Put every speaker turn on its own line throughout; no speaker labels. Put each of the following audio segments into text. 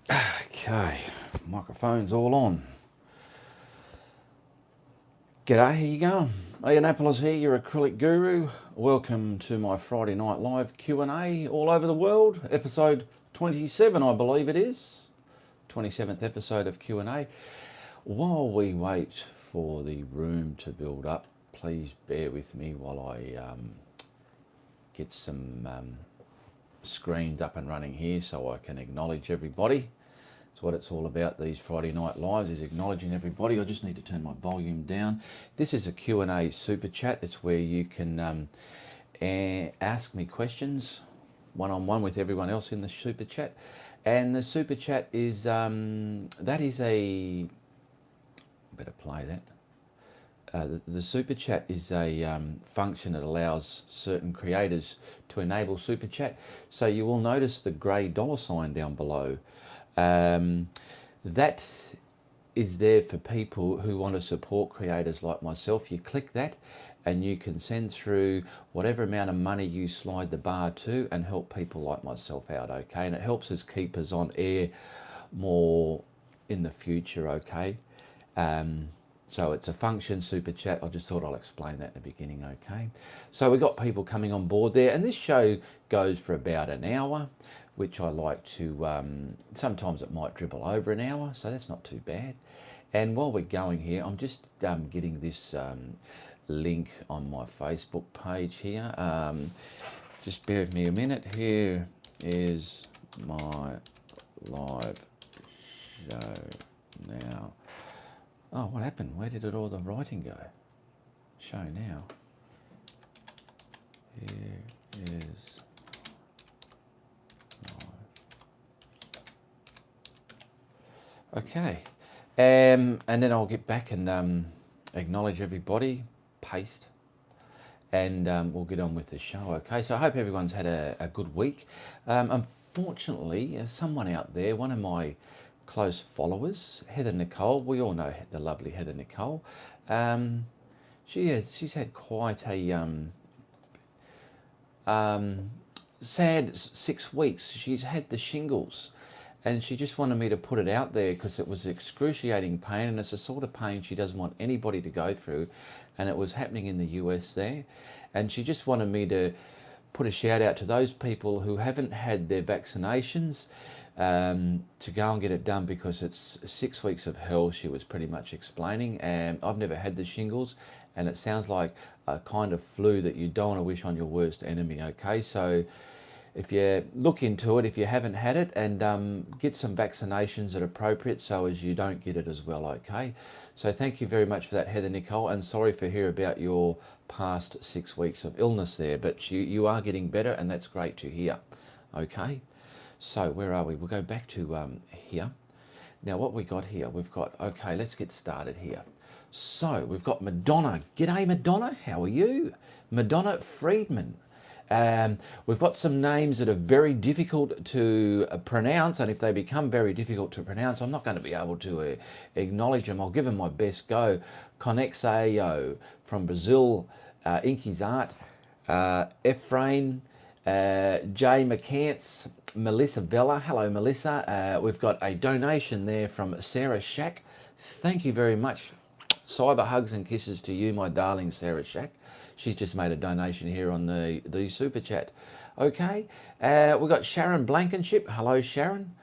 Okay, microphone's all on. G'day, how you going? Ian here, your acrylic guru. Welcome to my Friday Night Live Q&A all over the world. Episode 27, I believe it is. 27th episode of Q&A. While we wait for the room to build up, please bear with me while I get some screens up and running here so I can acknowledge everybody. That's what it's all about, these Friday Night Lives, is acknowledging everybody. I just need to turn my volume down. This is a Q&A super chat. It's where you can ask me questions one-on-one with everyone else in the super chat. And the super chat is, that is a, better play that. The super chat is a function that allows certain creators to enable super chat. So you will notice the grey $ down below. That is there for people who want to support creators like myself. You click that and you can send through whatever amount of money you slide the bar to and help people like myself out, okay? And it helps us keep us on air more in the future, okay? So it's a function, super chat. I just thought I'll explain that at the beginning, okay? So we've got people coming on board there, and this show goes for about an hour, which I like to, sometimes it might dribble over an hour, so that's not too bad. And while we're going here, I'm just getting this link on my Facebook page here. Just bear with me a minute. Here is my live show now. Oh, what happened? Where did all the writing go? Show now. Here is okay. And then I'll get back and acknowledge everybody, paste, and we'll get on with the show, okay? So I hope everyone's had a good week. Unfortunately, someone out there, one of my close followers, Heather Nicole, we all know the lovely Heather Nicole, she's had quite a sad 6 weeks. She's had the shingles, and she just wanted me to put it out there because it was excruciating pain, and it's the sort of pain she doesn't want anybody to go through, and it was happening in the US there, and she just wanted me to put a shout out to those people who haven't had their vaccinations, to go and get it done, because it's 6 weeks of hell, she was pretty much explaining. And I've never had the shingles, and it sounds like a kind of flu that you don't want to wish on your worst enemy, okay? So if you look into it, if you haven't had it, and get some vaccinations that are appropriate so as you don't get it as well, okay? So thank you very much for that, Heather Nicole, and sorry for hearing about your past 6 weeks of illness there, but you are getting better, and that's great to hear, okay? So where are we? We'll go back to here. Now what we got here, we've got, okay, let's get started here. So we've got Madonna. G'day Madonna, how are you? Madonna Friedman. We've got some names that are very difficult to pronounce, and if they become very difficult to pronounce, I'm not going to be able to acknowledge them. I'll give them my best go. Conexao from Brazil, Inky's Art, Ephraim, Jay McCants, Melissa Bella. Hello, Melissa. We've got a donation there from Sarah Shack. Thank you very much. Cyber hugs and kisses to you, my darling Sarah Shack. She's just made a donation here on the super chat. Okay. We've got Sharon Blankenship. Hello, Sharon.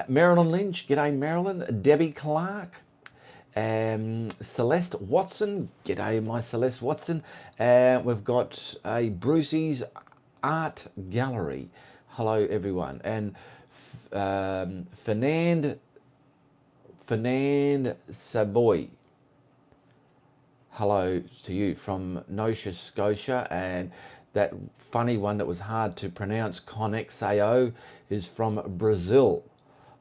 Marilyn Lynch. G'day, Marilyn. Debbie Clark. Celeste Watson. G'day, my Celeste Watson. We've got a Brucey's Art Gallery. Hello everyone. And Fernand Savoy, hello to you from Nova Scotia. And that funny one that was hard to pronounce, Conexao, is from Brazil.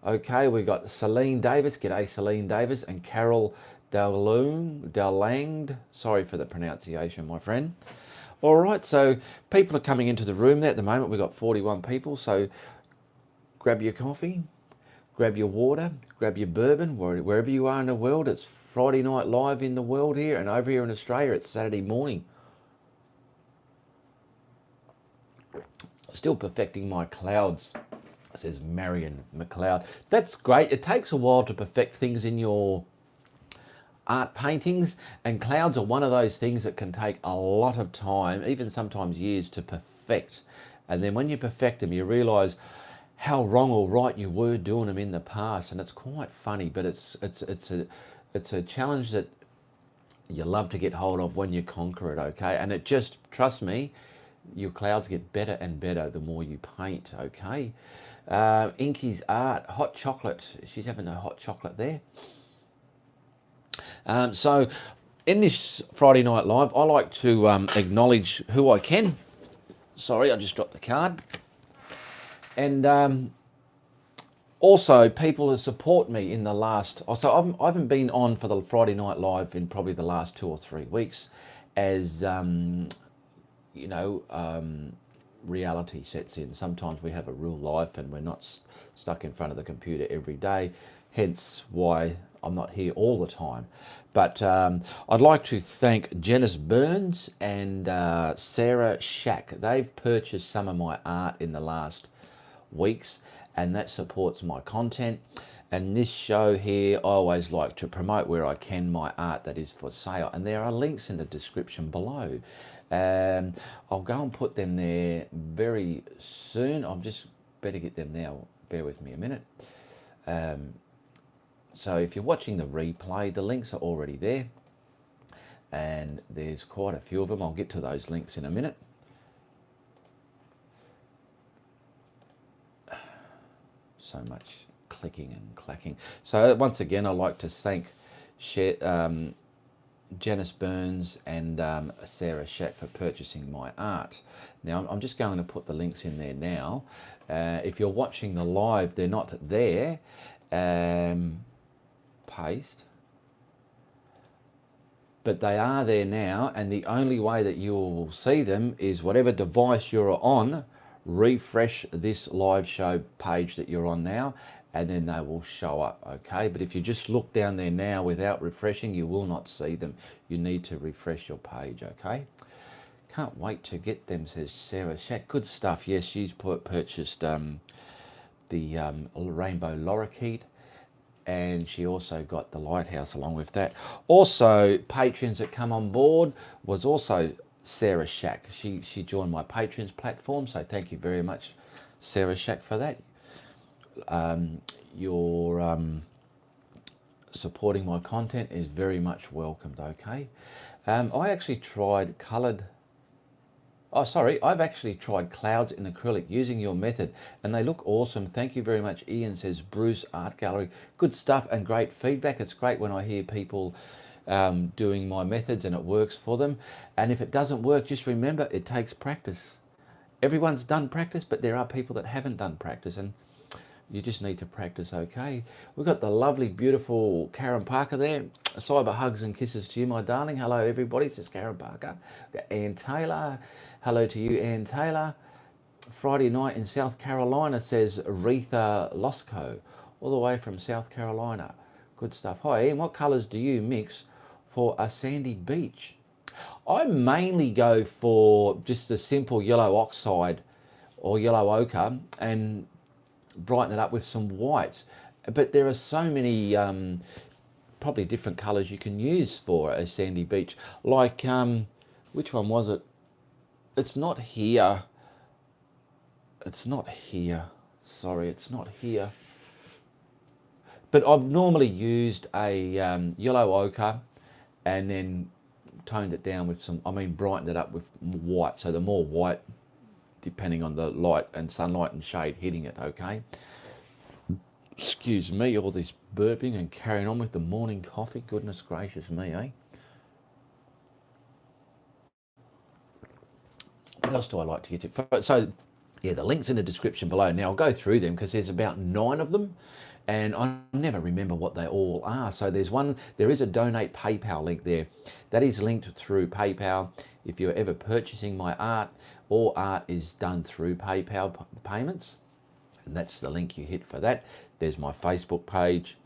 Okay, we got Celine Davis. G'day Celine Davis. And Carol Dalangd. Sorry for the pronunciation, my friend. All right, so people are coming into the room there at the moment. We've got 41 people, so grab your coffee, grab your water, grab your bourbon, wherever you are in the world. It's Friday Night Live in the world here, and over here in Australia, it's Saturday morning. Still perfecting my clouds, says Marion McLeod. That's great. It takes a while to perfect things in your art paintings, and clouds are one of those things that can take a lot of time, even sometimes years, to perfect. And then when you perfect them, you realize how wrong or right you were doing them in the past, and it's quite funny. But it's a challenge that you love to get hold of when you conquer it. Okay, and it just, trust me, your clouds get better and better the more you paint. Okay. Inky's art, hot chocolate. She's having a hot chocolate there. So in this Friday Night Live, I like to acknowledge who I can. Sorry, I just dropped the card. And also people who support me in the last... So I haven't been on for the Friday Night Live in probably the last 2 or 3 weeks as, reality sets in. Sometimes we have a real life and we're not stuck in front of the computer every day, hence why I'm not here all the time. But I'd like to thank Janice Burns and Sarah Shack. They've purchased some of my art in the last weeks, and that supports my content. And this show here, I always like to promote where I can my art that is for sale, and there are links in the description below. I'll go and put them there very soon. I'll just better get them now. Bear with me a minute. So if you're watching the replay, the links are already there, and there's quite a few of them. I'll get to those links in a minute. So much clicking and clacking. So once again, I'd like to thank Janice Burns and Sarah Shack for purchasing my art. Now I'm just going to put the links in there now. If you're watching the live, they're not there. Paste. But they are there now, and the only way that you will see them is whatever device you're on, refresh this live show page that you're on now, and then they will show up. Okay, but if you just look down there now without refreshing, you will not see them. You need to refresh your page. Okay, can't wait to get them, says Sarah Shack. Good stuff. Yes, she's purchased the rainbow lorikeet, and she also got the lighthouse along with that. Also, patrons that come on board was also Sarah Shack. She joined my patrons platform, so thank you very much, Sarah Shack, for that. Your supporting my content is very much welcomed. Okay, I actually tried coloured. I've actually tried clouds in acrylic using your method, and they look awesome. Thank you very much, Ian, says Bruce Art Gallery. Good stuff and great feedback. It's great when I hear people doing my methods and it works for them. And if it doesn't work, just remember it takes practice. Everyone's done practice, but there are people that haven't done practice, and you just need to practice. Okay, we've got the lovely, beautiful Karen Parker there. Cyber hugs and kisses to you, my darling. Hello, everybody, says Karen Parker. We've got Ann Taylor. Hello to you, Ann Taylor. Friday night in South Carolina, says Aretha Losco, all the way from South Carolina. Good stuff. Hi, Ian. What colours do you mix for a sandy beach? I mainly go for just the simple yellow oxide or yellow ochre and brighten it up with some whites. But there are so many probably different colours you can use for a sandy beach. Like, which one was it? It's not here. It's not here. Sorry, it's not here. But I've normally used a yellow ochre and then toned it down with some, brightened it up with white. So the more white, depending on the light and sunlight and shade hitting it, okay? Excuse me, all this burping and carrying on with the morning coffee. Goodness gracious me, eh? What else do I like to get to? So, yeah, the link's in the description below. Now, I'll go through them because there's about 9 of them, and I never remember what they all are. So there is a donate PayPal link there. That is linked through PayPal. If you're ever purchasing my art, all art is done through PayPal payments, and that's the link you hit for that. There's my Facebook page,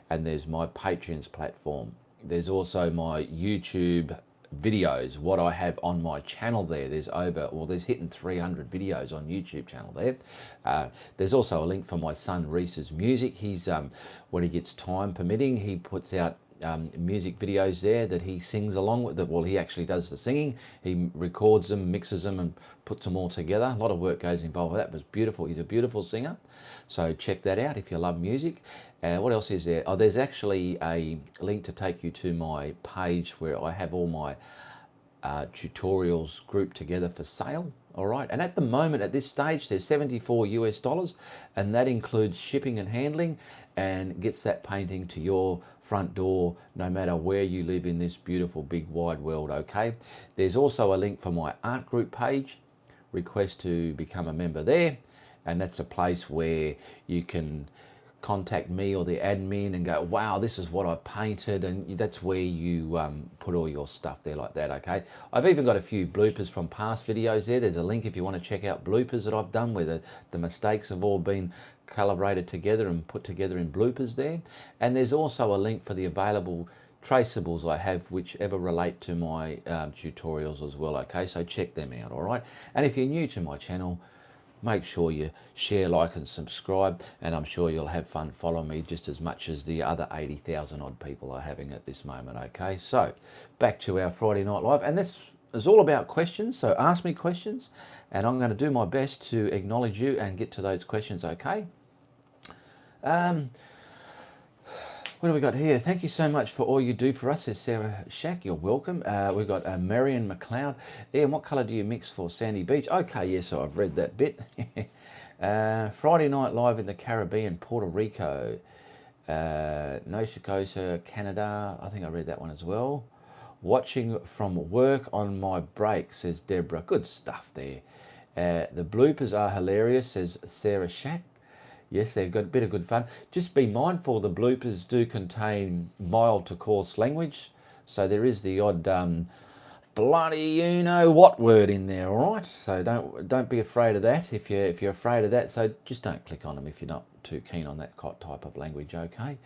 and there's my Patreon's platform. There's also my YouTube videos, what I have on my channel there. There's hitting 300 videos on YouTube channel there. There's also a link for my son Reese's music. He's when he gets time permitting, he puts out music videos there that he sings along with. Well, he actually does the singing. He records them, mixes them, and puts them all together. A lot of work goes involved with that, but it's beautiful. He's a beautiful singer, so check that out if you love music. What else is there? Oh, there's actually a link to take you to my page where I have all my tutorials grouped together for sale. All right, and at the moment, at this stage, there's $74 US, and that includes shipping and handling, and gets that painting to your front door, no matter where you live in this beautiful big wide world. Okay, there's also a link for my art group page. Request to become a member there, and that's a place where you can contact me or the admin and go, wow, this is what I painted, and that's where you put all your stuff there like that. Okay, I've even got a few bloopers from past videos there. There's a link if you want to check out bloopers that I've done where the mistakes have all been calibrated together and put together in bloopers there. And there's also a link for the available traceables I have, whichever relate to my tutorials as well. Okay, so check them out. All right, and if you're new to my channel, make sure you share, like and subscribe, and I'm sure you'll have fun following me just as much as the other 80,000 odd people are having at this moment. Okay, so back to our Friday Night Live, and this is all about questions, so ask me questions and I'm going to do my best to acknowledge you and get to those questions. Okay, what do we got here? Thank you so much for all you do for us, says Sarah Shack. You're welcome. We've got Marion McLeod. Ian, what colour do you mix for Sandy Beach? Okay, yes, so I've read that bit. Friday Night Live in the Caribbean, Puerto Rico. Nova Scotia, Canada. I think I read that one as well. Watching from work on my break, says Deborah. Good stuff there. The bloopers are hilarious, says Sarah Shack. Yes, they've got a bit of good fun. Just be mindful the bloopers do contain mild to coarse language. So there is the odd bloody you know what word in there, all right? So don't be afraid of that if you're afraid of that. So just don't click on them if you're not too keen on that type of language, okay?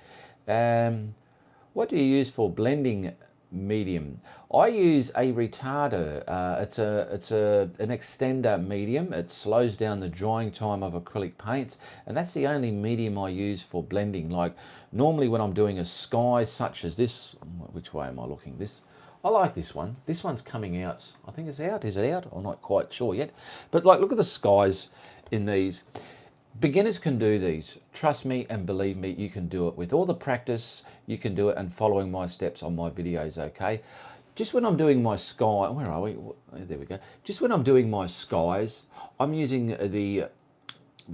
What do you use for blending medium? I use a retarder. It's an extender medium. It slows down the drying time of acrylic paints, and that's the only medium I use for blending. Like normally when I'm doing a sky such as this, which way am I looking? This, I like this one. This one's coming out. I think it's out. Is it out? I'm not quite sure yet. But like, look at the skies in these. Beginners can do these. Trust me and believe me, you can do it. With all the practice, you can do it, and following my steps on my videos, okay? Just when I'm doing my sky, where are we? There we go. Just when I'm doing my skies, I'm using the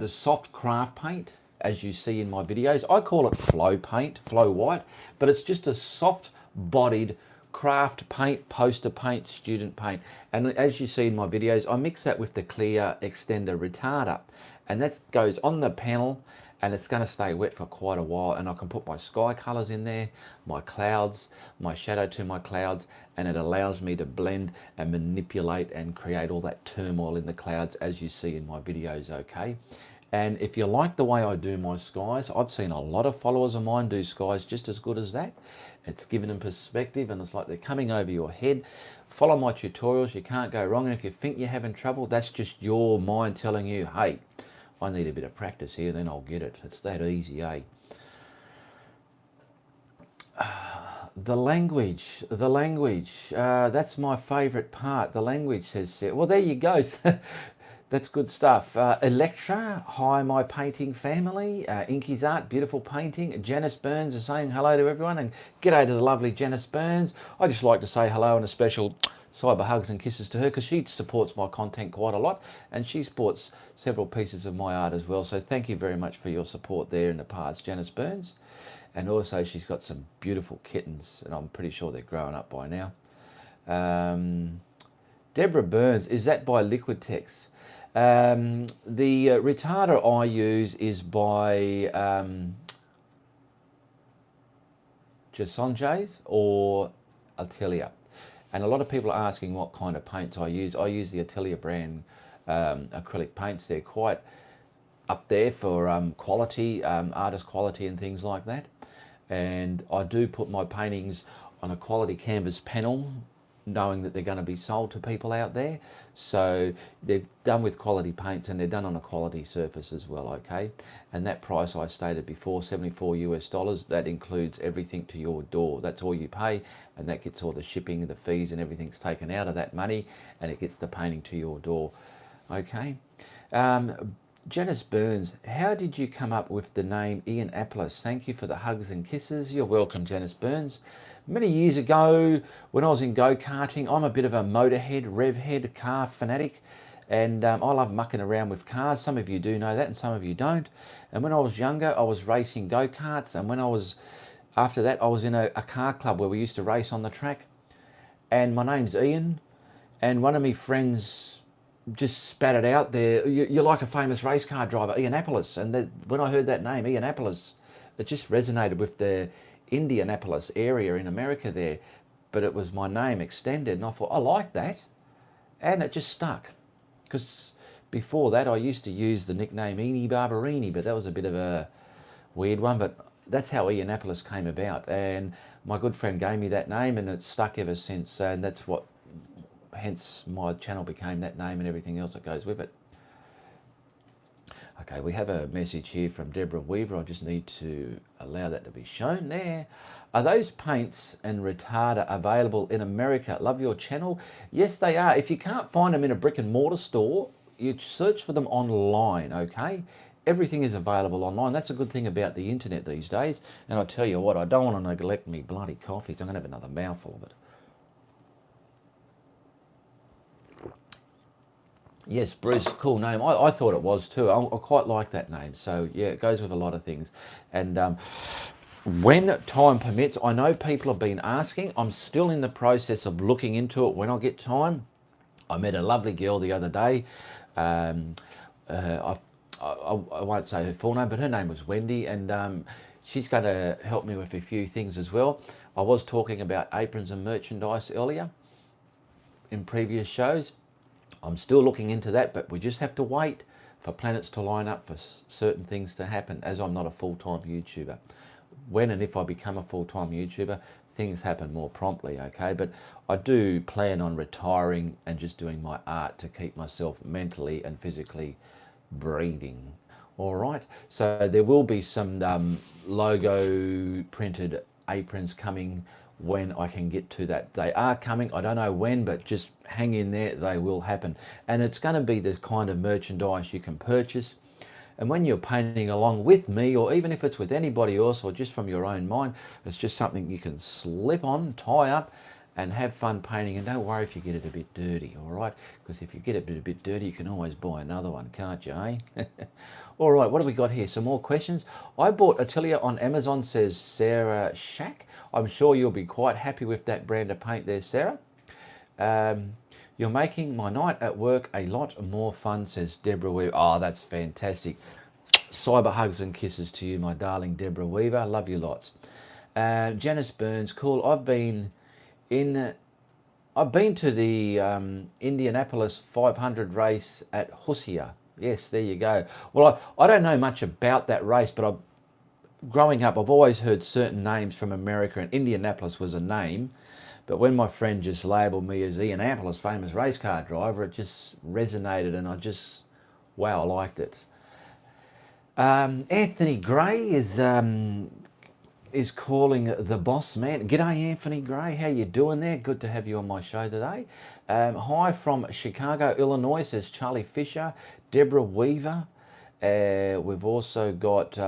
soft craft paint, as you see in my videos. I call it flow paint, flow white, but it's just a soft bodied craft paint, poster paint, student paint. And as you see in my videos, I mix that with the clear extender retarder. And that goes on the panel, and it's going to stay wet for quite a while, and I can put my sky colors in there, my clouds, my shadow to my clouds, and it allows me to blend and manipulate and create all that turmoil in the clouds as you see in my videos, okay? And if you like the way I do my skies, I've seen a lot of followers of mine do skies just as good as that. It's giving them perspective, and it's like they're coming over your head. Follow my tutorials, you can't go wrong, and if you think you're having trouble, that's just your mind telling you, hey, I need a bit of practice here, then I'll get it. It's that easy, eh? The language, that's my favourite part. The language, says Sarah. Well, there you go. That's good stuff. Electra, hi my painting family. Inky's Art, beautiful painting. Janice Burns is saying hello to everyone, and g'day to the lovely Janice Burns. I just like to say hello and a special cyber hugs and kisses to her, because she supports my content quite a lot, and she supports several pieces of my art as well. So thank you very much for your support there in the past, Janice Burns. And also she's got some beautiful kittens, and I'm pretty sure they're growing up by now. Deborah Burns, is that by Liquitex? The retarder I use is by Jasonjays or Atelier. And a lot of people are asking what kind of paints I use. I use the Atelier brand acrylic paints. They're quite up there for quality, artist quality and things like that. And I do put my paintings on a quality canvas panel, knowing that they're going to be sold to people out there. So they're done with quality paints and they're done on a quality surface as well, okay? And that price I stated before, 74 US dollars, that includes everything to your door. That's all you pay, and that gets all the shipping, the fees and everything's taken out of that money, and it gets the painting to your door, okay? Janice Burns, how did you come up with the name Ian Aplis? Thank you for the hugs and kisses. You're welcome, Janice Burns. Many years ago, when I was in go-karting, I'm a bit of a motorhead, rev head, car fanatic, and I love mucking around with cars. Some of you do know that and some of you don't. And when I was younger, I was racing go-karts, and after that, I was in a car club where we used to race on the track. And my name's Ian, and one of my friends just spat it out there. You're like a famous race car driver, Ian Aplis. And when I heard that name, Ian Aplis, it just resonated with the Indianapolis area in America there. But it was my name extended, and I thought, I like that. And it just stuck. Because before that, I used to use the nickname Eenie Barberini, but that was a bit of a weird one. But that's how Indianapolis came about. And my good friend gave me that name, and it's stuck ever since. And that's what, hence my channel became that name and everything else that goes with it. Okay, we have a message here from Deborah Weaver. I just need to allow that to be shown there. Are those paints and retarder available in America? Love your channel. Yes, they are. If you can't find them in a brick and mortar store, you search for them online, okay? Everything is available online. That's a good thing about the internet these days. And I tell you what, I don't want to neglect me bloody coffee, so I'm going to have another mouthful of it. Yes, Bruce, cool name. I thought it was too. I quite like that name. So yeah, it goes with a lot of things. And when time permits, I know people have been asking. I'm still in the process of looking into it when I get time. I met a lovely girl the other day. I won't say her full name, but her name was Wendy, and she's going to help me with a few things as well. I was talking about aprons and merchandise earlier in previous shows. I'm still looking into that, but we just have to wait for planets to line up for certain things to happen, as I'm not a full-time YouTuber. When and if I become a full-time YouTuber, things happen more promptly, okay? But I do plan on retiring and just doing my art to keep myself mentally and physically breathing. All right, so there will be some logo printed aprons coming when I can get to that. They are coming, I don't know when, but just hang in there, they will happen. And it's going to be the kind of merchandise you can purchase. And when you're painting along with me, or even if it's with anybody else, or just from your own mind, it's just something you can slip on, tie up, and have fun painting. And don't worry if you get it a bit dirty, all right? Because if you get it a bit dirty, you can always buy another one, can't you, eh? All right, what have we got here? Some more questions. I bought Atelier on Amazon, says Sarah Shack. I'm sure you'll be quite happy with that brand of paint there, Sarah. You're making my night at work a lot more fun, says Deborah Weaver. Oh, that's fantastic. Cyber hugs and kisses to you, my darling Deborah Weaver. Love you lots. Janice Burns, cool. I've been to the Indianapolis 500 race at Hussia. Yes, there you go. Well, I don't know much about that race, but growing up, I've always heard certain names from America, and Indianapolis was a name. But when my friend just labelled me as Ian Aplis, famous race car driver, it just resonated, and wow, I liked it. Anthony Gray is calling the boss man. G'day, Anthony Gray. How you doing there? Good to have you on my show today. Hi from Chicago, Illinois, says Charlie Fisher. Deborah Weaver. We've also got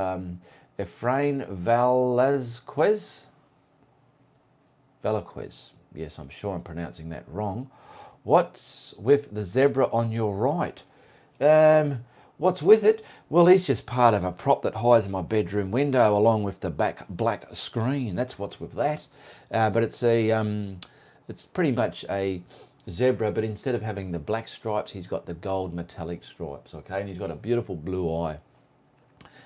Efrain Velasquez. Yes, I'm sure I'm pronouncing that wrong. What's with the zebra on your right? What's with it? Well, he's just part of a prop that hides my bedroom window along with the back black screen. That's what's with that. But it's pretty much a zebra, but instead of having the black stripes, he's got the gold metallic stripes, okay? And he's got a beautiful blue eye.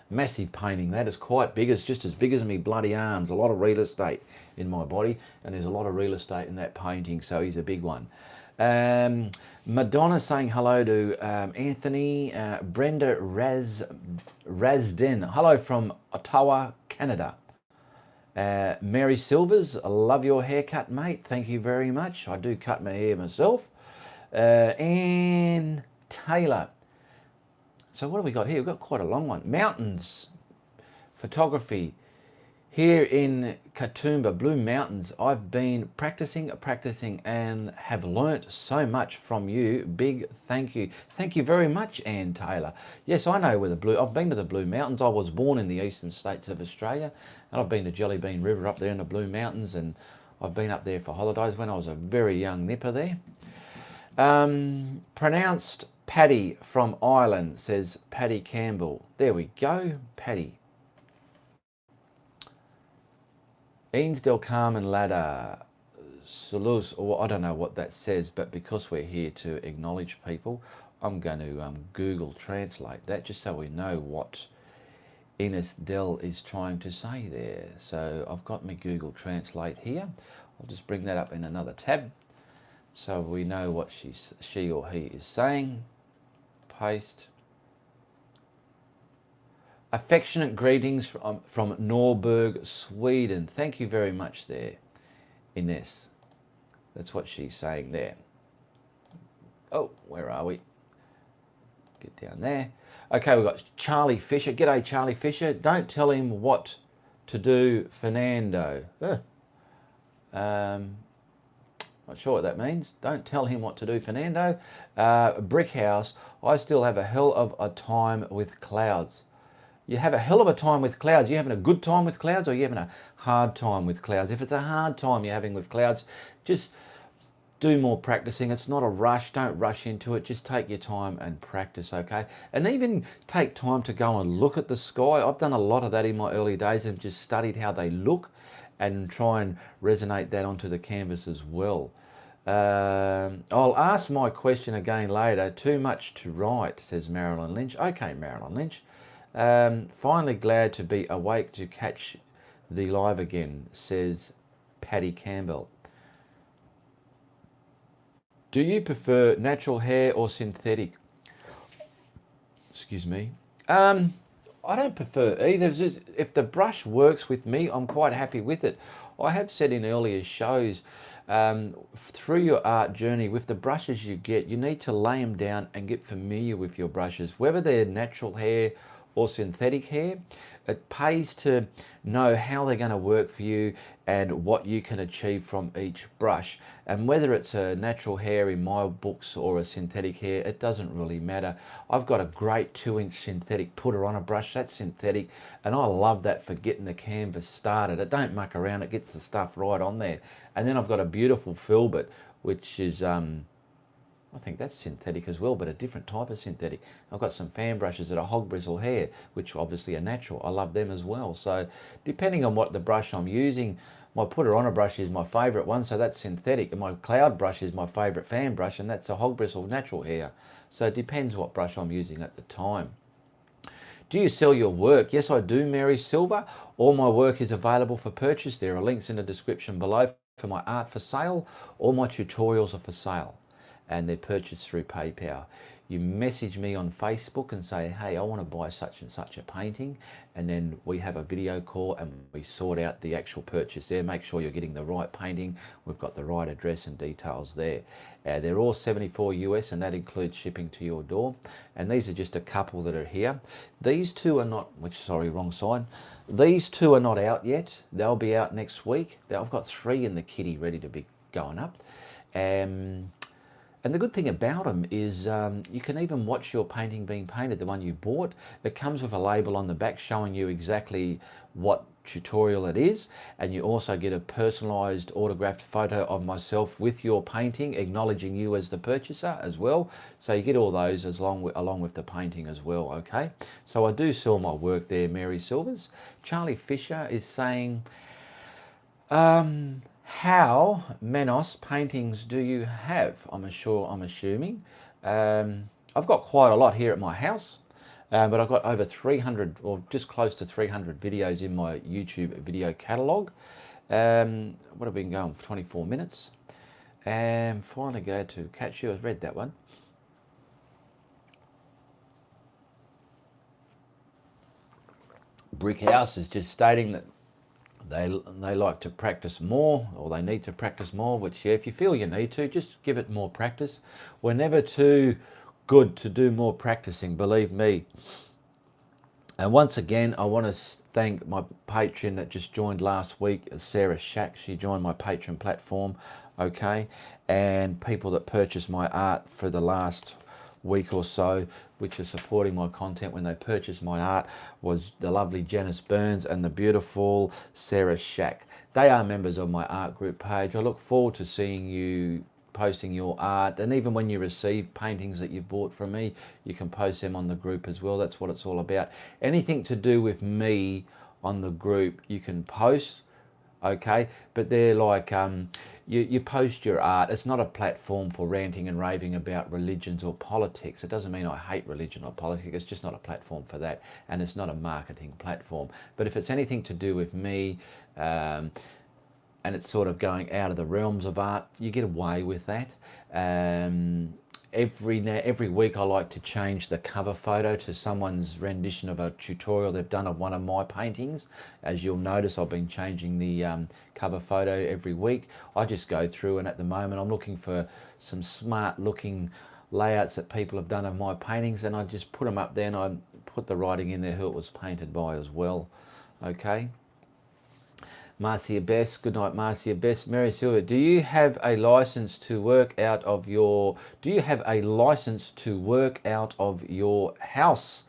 Massive painting. That is quite big. It's just as big as me bloody arms. A lot of real estate in my body, and there's a lot of real estate in that painting, so he's a big one. Madonna saying hello to Anthony. Brenda Razden. Hello from Ottawa, Canada. Mary Silvers, I love your haircut, mate. Thank you very much. I do cut my hair myself. And Taylor. So what have we got here? We've got quite a long one. Mountains photography here in Katoomba, Blue Mountains. I've been practicing and have learnt so much from you. Big thank you. Thank you very much, Ann Taylor. Yes, I know where I've been to the Blue Mountains. I was born in the eastern states of Australia, and I've been to Jellybean River up there in the Blue Mountains, and I've been up there for holidays when I was a very young nipper there. Pronounced Paddy from Ireland, says Paddy Campbell. There we go, Paddy. Eansdale Carmen Ladder, Sulus, or I don't know what that says, but because we're here to acknowledge people, I'm going to Google translate that just so we know what Ines Dell is trying to say there. So I've got my Google Translate here. I'll just bring that up in another tab so we know what she or he is saying. Paste. Affectionate greetings from Norberg, Sweden. Thank you very much there, Ines. That's what she's saying there. Oh, where are we? Get down there. Okay, we've got Charlie Fisher. G'day, Charlie Fisher. Don't tell him what to do, Fernando. Not sure what that means. Don't tell him what to do, Fernando. Brick House. I still have a hell of a time with clouds. You have a hell of a time with clouds. You having a good time with clouds, or you having a hard time with clouds? If it's a hard time you're having with clouds, just do more practicing. It's not a rush. Don't rush into it. Just take your time and practice, okay? And even take time to go and look at the sky. I've done a lot of that in my early days and just studied how they look and try and resonate that onto the canvas as well. I'll ask my question again later. Too much to write, says Marilyn Lynch. Okay, Marilyn Lynch. Finally glad to be awake to catch the live again, says Paddy Campbell. Do you prefer natural hair or synthetic? Excuse me. I don't prefer either. If the brush works with me, I'm quite happy with it. I have said in earlier shows, through your art journey, with the brushes you get, you need to lay them down and get familiar with your brushes, whether they're natural hair or synthetic hair. It pays to know how they're going to work for you and what you can achieve from each brush. And whether it's a natural hair in my books or a synthetic hair, it doesn't really matter. I've got a great 2-inch synthetic putter on a brush, that's synthetic, and I love that for getting the canvas started. It don't muck around, it gets the stuff right on there. And then I've got a beautiful filbert, which is I think that's synthetic as well, but a different type of synthetic. I've got some fan brushes that are hog bristle hair, which obviously are natural. I love them as well. So depending on what the brush I'm using, my putter on a brush is my favourite one, so that's synthetic. And my cloud brush is my favourite fan brush, and that's a hog bristle natural hair. So it depends what brush I'm using at the time. Do you sell your work? Yes, I do, Mary Silver. All my work is available for purchase. There are links in the description below for my art for sale. All my tutorials are for sale, and they're purchased through PayPal. You message me on Facebook and say, hey, I want to buy such and such a painting, and then we have a video call and we sort out the actual purchase there. Make sure you're getting the right painting. We've got the right address and details there. They're all $74 US, and that includes shipping to your door. And these are just a couple that are here. These two are not, wrong side. These two are not out yet. They'll be out next week. I've got 3 in the kitty ready to be going up. And the good thing about them is you can even watch your painting being painted, the one you bought. It comes with a label on the back showing you exactly what tutorial it is, and you also get a personalized autographed photo of myself with your painting, acknowledging you as the purchaser as well. So you get all those along with the painting as well, okay? So I do sell my work there, Mary Silvers. Charlie Fisher is saying, how Manos paintings do you have? I'm assuming. I've got quite a lot here at my house, but I've got over 300 or just close to 300 videos in my YouTube video catalogue. What have been going for 24 minutes. And finally go to Catch You. I've read that one. Brick House is just stating that They like to practice more, or they need to practice more, which, yeah, if you feel you need to, just give it more practice. We're never too good to do more practicing, believe me. And once again, I want to thank my Patreon that just joined last week, Sarah Shack. She joined my Patreon platform, okay? And people that purchased my art for the last week or so, which are supporting my content when they purchased my art, was the lovely Janice Burns and the beautiful Sarah Shack. They are members of my art group page. I look forward to seeing you posting your art, and even when you receive paintings that you've bought from me, you can post them on the group as well. That's what it's all about. Anything to do with me on the group you can post, okay? But they're like, you post your art. It's not a platform for ranting and raving about religions or politics. It doesn't mean I hate religion or politics. It's just not a platform for that, and it's not a marketing platform. But if it's anything to do with me, and it's sort of going out of the realms of art, you get away with that. Every week I like to change the cover photo to someone's rendition of a tutorial they've done of one of my paintings. As you'll notice, I've been changing the cover photo every week. I just go through, and at the moment I'm looking for some smart looking layouts that people have done of my paintings, and I just put them up there, and I put the writing in there who it was painted by as well. Okay. Marcia Best, good night, Marcia Best. Mary Silver, do you have a license to work out of your? Do you have a license to work out of your house?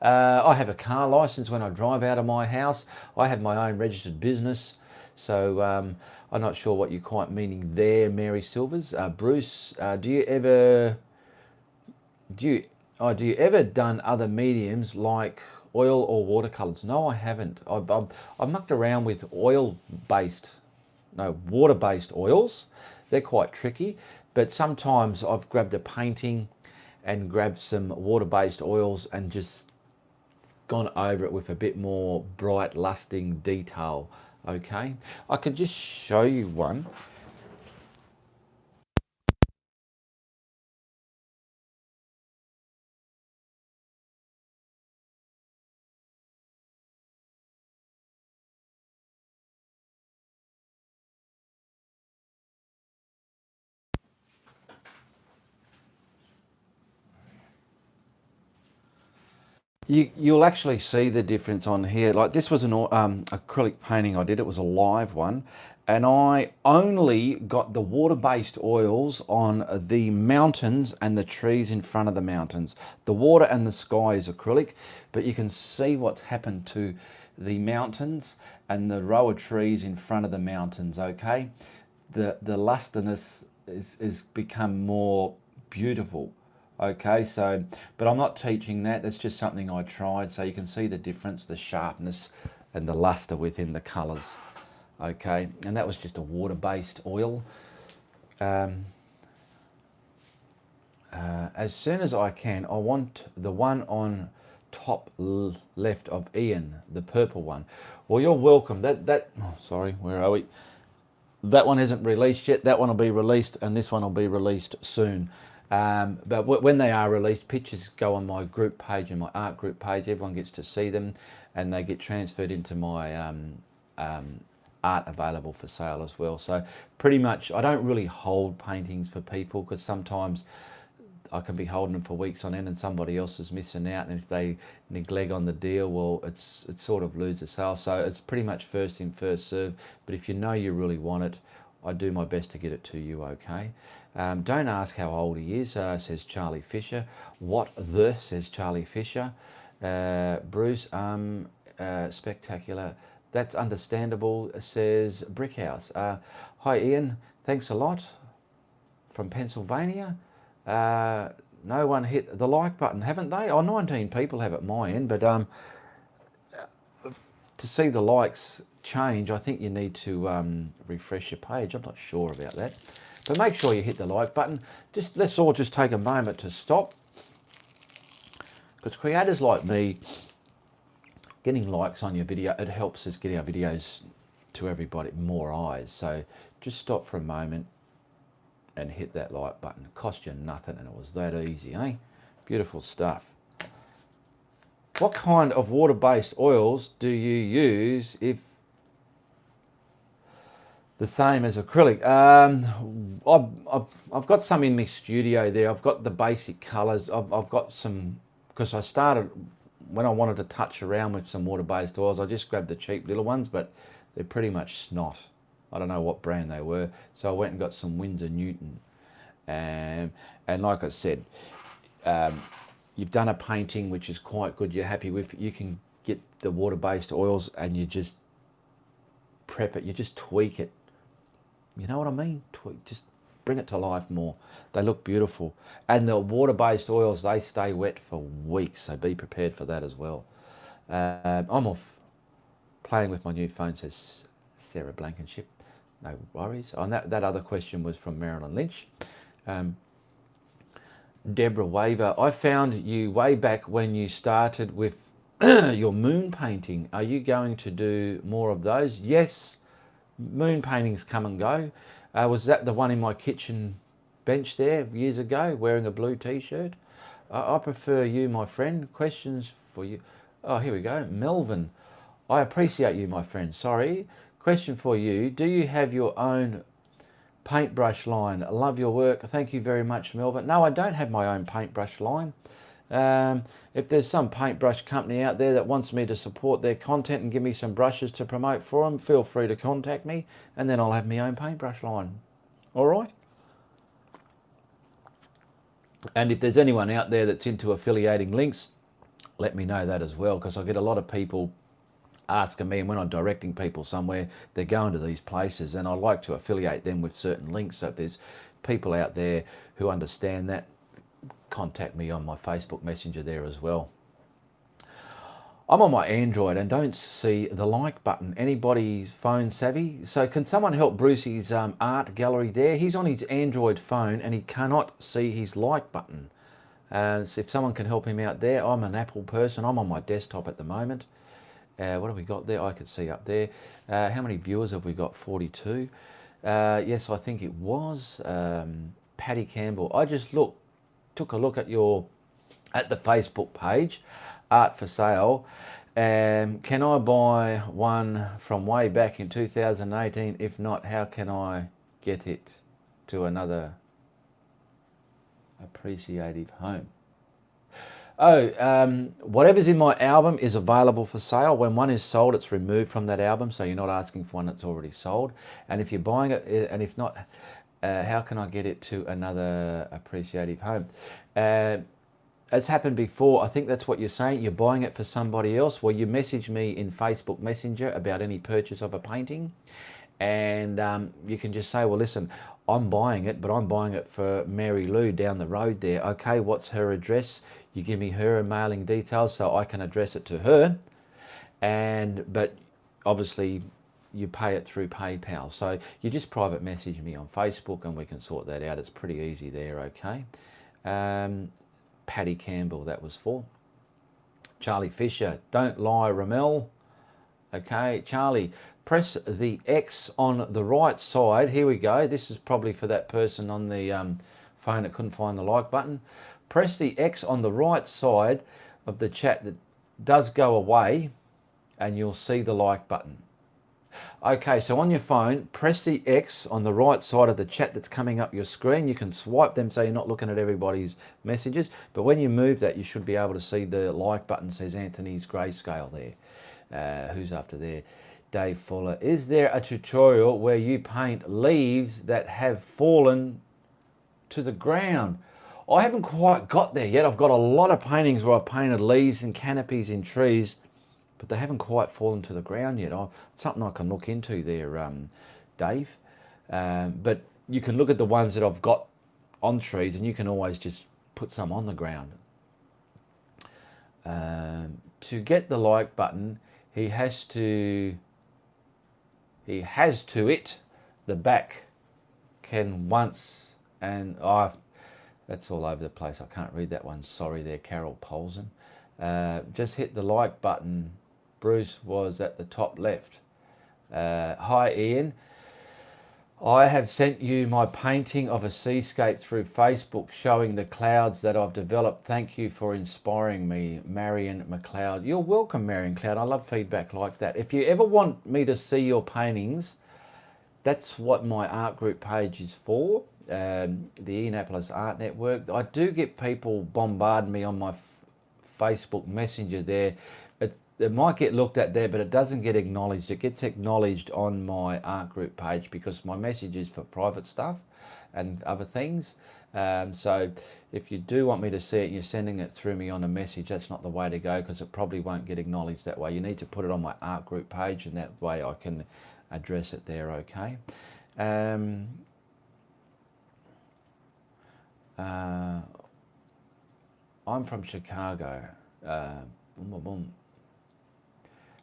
I have a car license when I drive out of my house. I have my own registered business, so I'm not sure what you're quite meaning there, Mary Silvers. Bruce, do you ever do you ever done other mediums like oil or watercolors? No, I haven't. I've mucked around with water-based oils. They're quite tricky, but sometimes I've grabbed a painting and grabbed some water-based oils and just gone over it with a bit more bright, lusting detail. Okay, I could just show you one. You'll actually see the difference on here. Like, this was an acrylic painting I did. It was a live one. And I only got the water-based oils on the mountains and the trees in front of the mountains. The water and the sky is acrylic, but you can see what's happened to the mountains and the row of trees in front of the mountains, okay? The lusterness is become more beautiful. Okay, so, but I'm not teaching that. That's just something I tried. So you can see the difference, the sharpness and the luster within the colours. Okay, and that was just a water-based oil. As soon as I can, I want the one on top left of Ian, the purple one. Well, you're welcome. Sorry, where are we? That one isn't released yet. That one will be released, and this one will be released soon. But when they are released, pictures go on my group page and my art group page. Everyone gets to see them, and they get transferred into my art available for sale as well. So pretty much, I don't really hold paintings for people, because sometimes I can be holding them for weeks on end and somebody else is missing out, and if they neglect on the deal, well, it sort of loses sale. So it's pretty much first in, first serve. But if you know you really want it, I do my best to get it to you, okay? Don't ask how old he is, says Charlie Fisher. What the, says Charlie Fisher. Bruce, spectacular. That's understandable, says Brickhouse. Hi Ian, thanks a lot from Pennsylvania. No one hit the like button, haven't they? Oh, 19 people have at my end, but to see the likes change, I think you need to refresh your page. I'm not sure about that. But make sure you hit the like button. Let's all just take a moment to stop. Because creators like me, getting likes on your video, it helps us get our videos to everybody, more eyes. So just stop for a moment and hit that like button. It cost you nothing, and it was that easy, eh? Beautiful stuff. What kind of water-based oils do you use The same as acrylic. I've got some in my studio there. I've got the basic colours. I've got some, because I started, when I wanted to touch around with some water-based oils, I just grabbed the cheap little ones, but they're pretty much snot. I don't know what brand they were. So I went and got some Winsor Newton. And like I said, you've done a painting which is quite good, you're happy with it, you can get the water-based oils and you just prep it, you just tweak it. You know what I mean? Just bring it to life more. They look beautiful. And the water-based oils, they stay wet for weeks, so be prepared for that as well. I'm off playing with my new phone, says Sarah Blankenship. No worries. And that other question was from Marilyn Lynch. Deborah Waver, I found you way back when you started with your moon painting. Are you going to do more of those? Yes, moon paintings come and go. Was that the one in my kitchen bench there years ago, wearing a blue t-shirt? I prefer you, my friend. Questions for you. Oh, here we go. Melvin, I appreciate you, my friend. Sorry. Question for you. Do you have your own paintbrush line? I love your work. Thank you very much, Melvin. No, I don't have my own paintbrush line. If there's some paintbrush company out there that wants me to support their content and give me some brushes to promote for them, feel free to contact me, and then I'll have my own paintbrush line. All right? And if there's anyone out there that's into affiliating links, let me know that as well, because I get a lot of people asking me, and when I'm directing people somewhere, they're going to these places, and I like to affiliate them with certain links. So if there's people out there who understand that, contact me on my Facebook Messenger there as well. I'm on my Android and don't see the like button. Anybody's phone savvy? So can someone help Brucey's art gallery there? He's on his Android phone and he cannot see his like button. So if someone can help him out there, I'm an Apple person. I'm on my desktop at the moment. What have we got there? I could see up there. How many viewers have we got? 42. Yes, I think it was Paddy Campbell. I just took a look at the Facebook page, Art for Sale. Can I buy one from way back in 2018? If not, how can I get it to another appreciative home? Whatever's in my album is available for sale. When one is sold, it's removed from that album, so you're not asking for one that's already sold. And if you're buying it, and if not, how can I get it to another appreciative home? It's happened before. I think that's what you're saying. You're buying it for somebody else. Well, you message me in Facebook Messenger about any purchase of a painting, and you can just say, well, listen, I'm buying it, but I'm buying it for Mary Lou down the road there. Okay, what's her address? You give me her mailing details so I can address it to her. But obviously you pay it through PayPal. So you just private message me on Facebook and we can sort that out. It's pretty easy there, okay? Paddy Campbell, that was for. Charlie Fisher, don't lie, Ramel. Okay, Charlie, press the X on the right side. Here we go. This is probably for that person on the phone that couldn't find the like button. Press the X on the right side of the chat that does go away and you'll see the like button. Okay, so on your phone, press the X on the right side of the chat that's coming up your screen. You can swipe them so you're not looking at everybody's messages. But when you move that, you should be able to see the like button says Anthony's Grayscale there. Who's after there? Dave Fuller. Is there a tutorial where you paint leaves that have fallen to the ground? I haven't quite got there yet. I've got a lot of paintings where I've painted leaves and canopies in trees, but they haven't quite fallen to the ground yet. Something I can look into there, Dave. But you can look at the ones that I've got on trees and you can always just put some on the ground. To get the like button, he has to it the back can once, and that's all over the place. I can't read that one. Sorry there, Carol Polson. Just hit the like button. Bruce was at the top left. Hi Ian. I have sent you my painting of a seascape through Facebook showing the clouds that I've developed. Thank you for inspiring me, Marion McLeod. You're welcome, Marion McLeod. I love feedback like that. If you ever want me to see your paintings, that's what my art group page is for, the Indianapolis Art Network. I do get people bombard me on my Facebook Messenger there. It might get looked at there, but it doesn't get acknowledged. It gets acknowledged on my art group page because my message is for private stuff and other things. So if you do want me to see it, you're sending it through me on a message, that's not the way to go, because it probably won't get acknowledged that way. You need to put it on my art group page, and that way I can address it there, okay? I'm from Chicago. Boom, boom.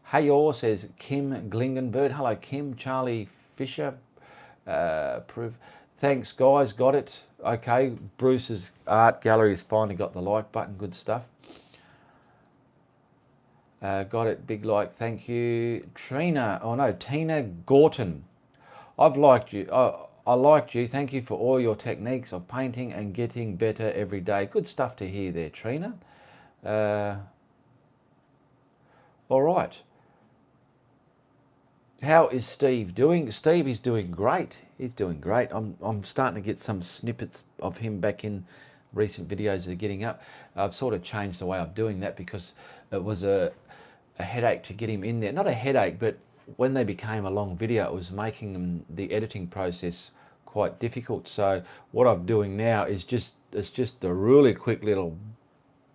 Hey, all, says Kim Glingenberg. Hello, Kim. Charlie Fisher. Proof. Thanks, guys. Got it. Okay. Bruce's art gallery has finally got the like button. Good stuff. Got it. Big like. Thank you. Tina Gorton. I've liked you. I liked you. Thank you for all your techniques of painting and getting better every day. Good stuff to hear there, Trina. All right. How is Steve doing? Steve is doing great. He's doing great. I'm starting to get some snippets of him back in recent videos that are getting up. I've sort of changed the way I'm doing that because it was a headache to get him in there. Not a headache, but when they became a long video, it was making the editing process quite difficult. So what I'm doing now is it's just a really quick little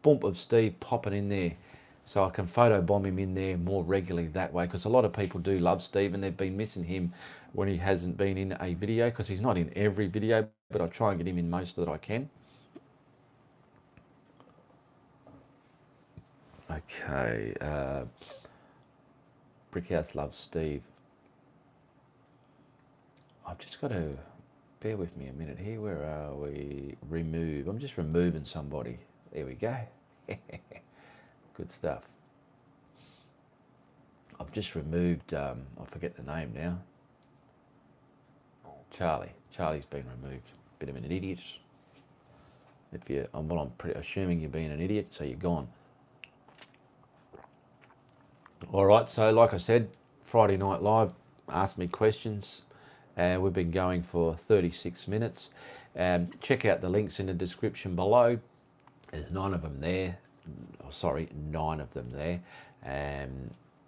bump of Steve popping in there. So I can photobomb him in there more regularly that way, because a lot of people do love Steve and they've been missing him when he hasn't been in a video, because he's not in every video, but I try and get him in most that I can. Okay. Brickhouse loves Steve. I've just got to, bear with me a minute here. Where are we? Remove. I'm just removing somebody. There we go. Good stuff. I've just removed, I forget the name now. Charlie. Charlie's been removed. Bit of an idiot. If you, well, I'm pretty assuming you're being an idiot, so you're gone. All right, so like I said, Friday Night Live, ask me questions. We've been going for 36 minutes. Check out the links in the description below. There's 9 of them there. Oh, sorry, 9 of them there.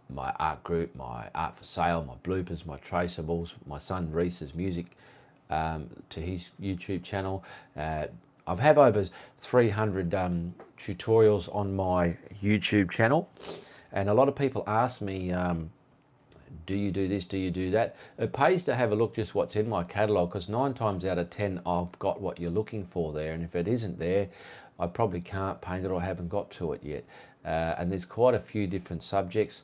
My art group, my art for sale, my bloopers, my traceables, my son Reese's music to his YouTube channel. I've had over 300 tutorials on my YouTube channel, and a lot of people ask me, do you do this, do you do that? It pays to have a look just what's in my catalogue, because 9 times out of 10 I've got what you're looking for there, and if it isn't there, I probably can't paint it or haven't got to it yet. And there's quite a few different subjects.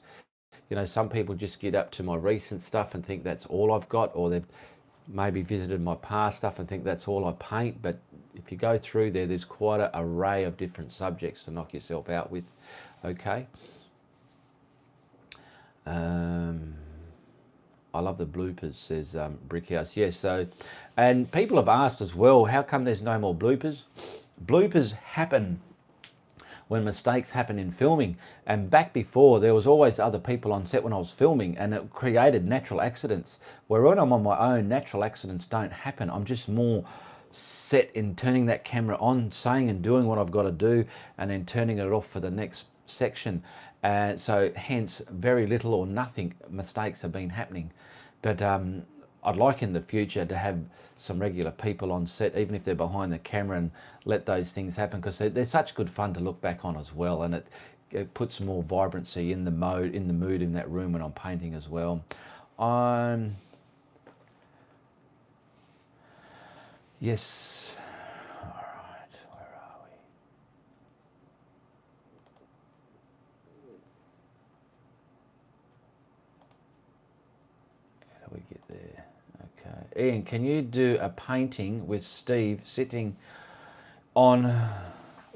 You know, some people just get up to my recent stuff and think that's all I've got, or they've maybe visited my past stuff and think that's all I paint. But if you go through there, there's quite an array of different subjects to knock yourself out with. Okay. I love the bloopers, says Brickhouse. Yes, so, and people have asked as well, how come there's no more bloopers? Bloopers happen when mistakes happen in filming, and back before there was always other people on set when I was filming, and it created natural accidents. Where when I'm on my own, natural accidents don't happen. I'm just more set in turning that camera on, saying and doing what I've got to do, and then turning it off for the next section. So hence very little or nothing mistakes have been happening. But I'd like in the future to have some regular people on set, even if they're behind the camera, and let those things happen, because they're such good fun to look back on as well, and it puts more vibrancy in the mood in that room when I'm painting as well. Yes. All right, where are we? How do we get there? Okay. Ian, can you do a painting with Steve sitting on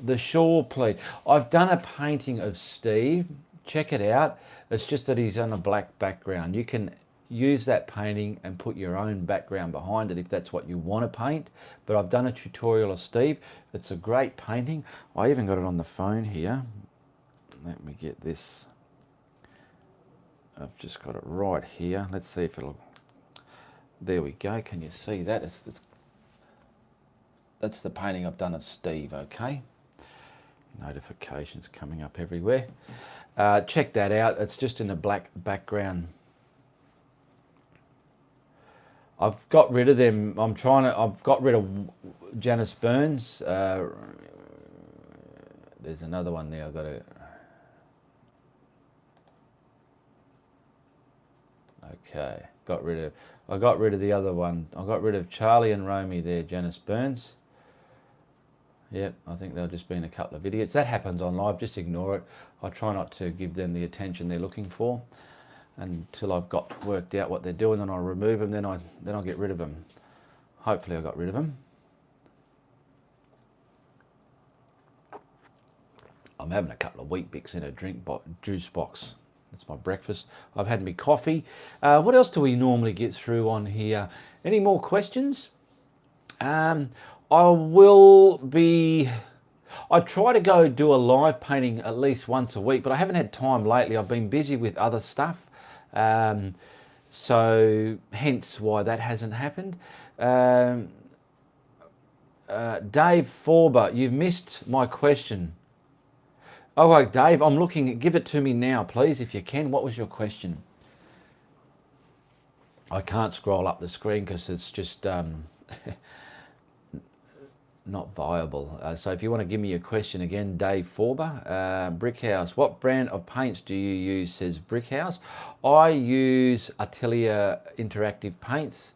the shore, please? I've done a painting of Steve. Check it out. It's just that he's on a black background. You can use that painting and put your own background behind it if that's what you want to paint. But I've done a tutorial of Steve. It's a great painting. I even got it on the phone here. Let me get this. I've just got it right here. Let's see if it'll... There we go. Can you see that? That's the painting I've done of Steve, okay? Notifications coming up everywhere. Check that out. It's just in a black background. I've got rid of them. I've got rid of Janice Burns. There's another one there I've got to... Okay, I got rid of the other one. I got rid of Charlie and Romy there, Janice Burns. Yep, I think they'll just be in a couple of idiots. That happens on live, just ignore it. I try not to give them the attention they're looking for until I've got worked out what they're doing, and I'll remove them, then I'll get rid of them. Hopefully I got rid of them. I'm having a couple of Wheat Bix in a juice box. That's my breakfast. I've had my coffee. What else do we normally get through on here? Any more questions? I try to go do a live painting at least once a week, but I haven't had time lately. I've been busy with other stuff. So hence why that hasn't happened. Dave Forber, you've missed my question. Oh, right, Dave, I'm looking. Give it to me now, please, if you can. What was your question? I can't scroll up the screen because it's just not viable. So if you want to give me your question again, Dave Forber. Brickhouse, what brand of paints do you use, says Brickhouse. I use Atelier Interactive Paints.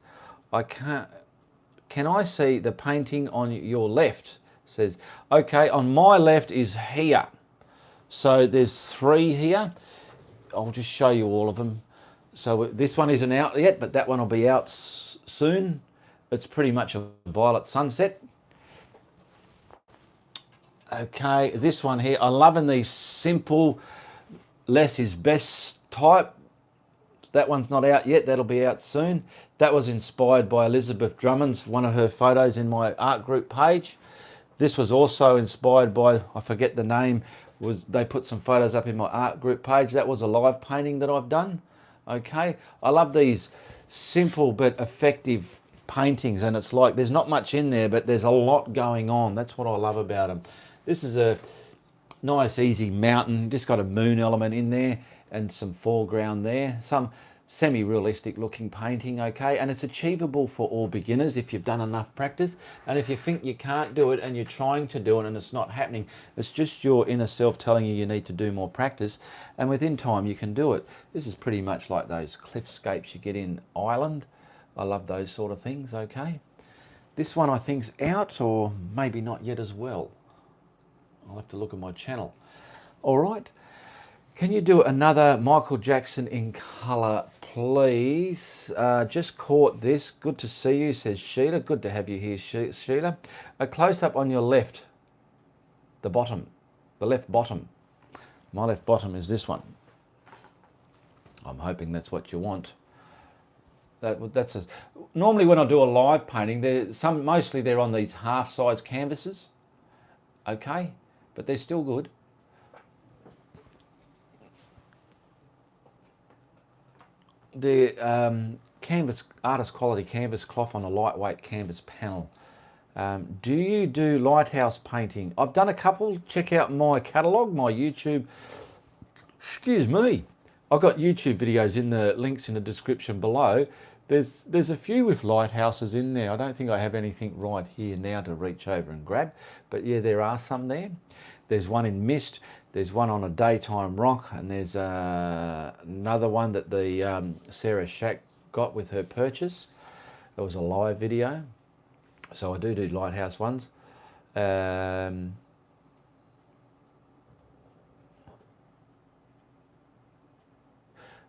Can I see the painting on your left, says. Okay, on my left is here. So there's 3 here. I'll just show you all of them. So this one isn't out yet, but that one will be out soon. It's pretty much a violet sunset. Okay, this one here, I'm loving these simple, less is best type. That one's not out yet, that'll be out soon. That was inspired by Elizabeth Drummond's, one of her photos in my art group page. This was also inspired by, I forget the name, they put some photos up in my art group page. That was a live painting that I've done. Okay, I love these simple but effective paintings, and it's like there's not much in there, but there's a lot going on. That's what I love about them. This is a nice easy mountain, just got a moon element in there and some foreground there, some semi-realistic looking painting, okay, and it's achievable for all beginners if you've done enough practice. And if you think you can't do it and you're trying to do it and it's not happening, it's just your inner self telling you need to do more practice, and within time you can do it. This is pretty much like those cliffscapes you get in Ireland. I love those sort of things, okay. This one I think's out, or maybe not yet as well. I'll have to look at my channel. All right. Can you do another Michael Jackson in colour, please? Just caught this. Good to see you, says Sheila. Good to have you here, Sheila. A close-up on your left, the bottom, the left bottom. My left bottom is this one. I'm hoping that's what you want. Normally when I do a live painting, mostly they're on these half-size canvases, okay, but they're still good. The canvas, artist quality canvas cloth on a lightweight canvas panel. Do you do lighthouse painting? I've done a couple. Check out my catalogue, my YouTube. Excuse me. I've got YouTube videos in the links in the description below. There's a few with lighthouses in there. I don't think I have anything right here now to reach over and grab, but yeah, there are some there. There's one in mist. There's one on a daytime rock, and there's another one that the Sarah Shack got with her purchase. It was a live video, so I do lighthouse ones.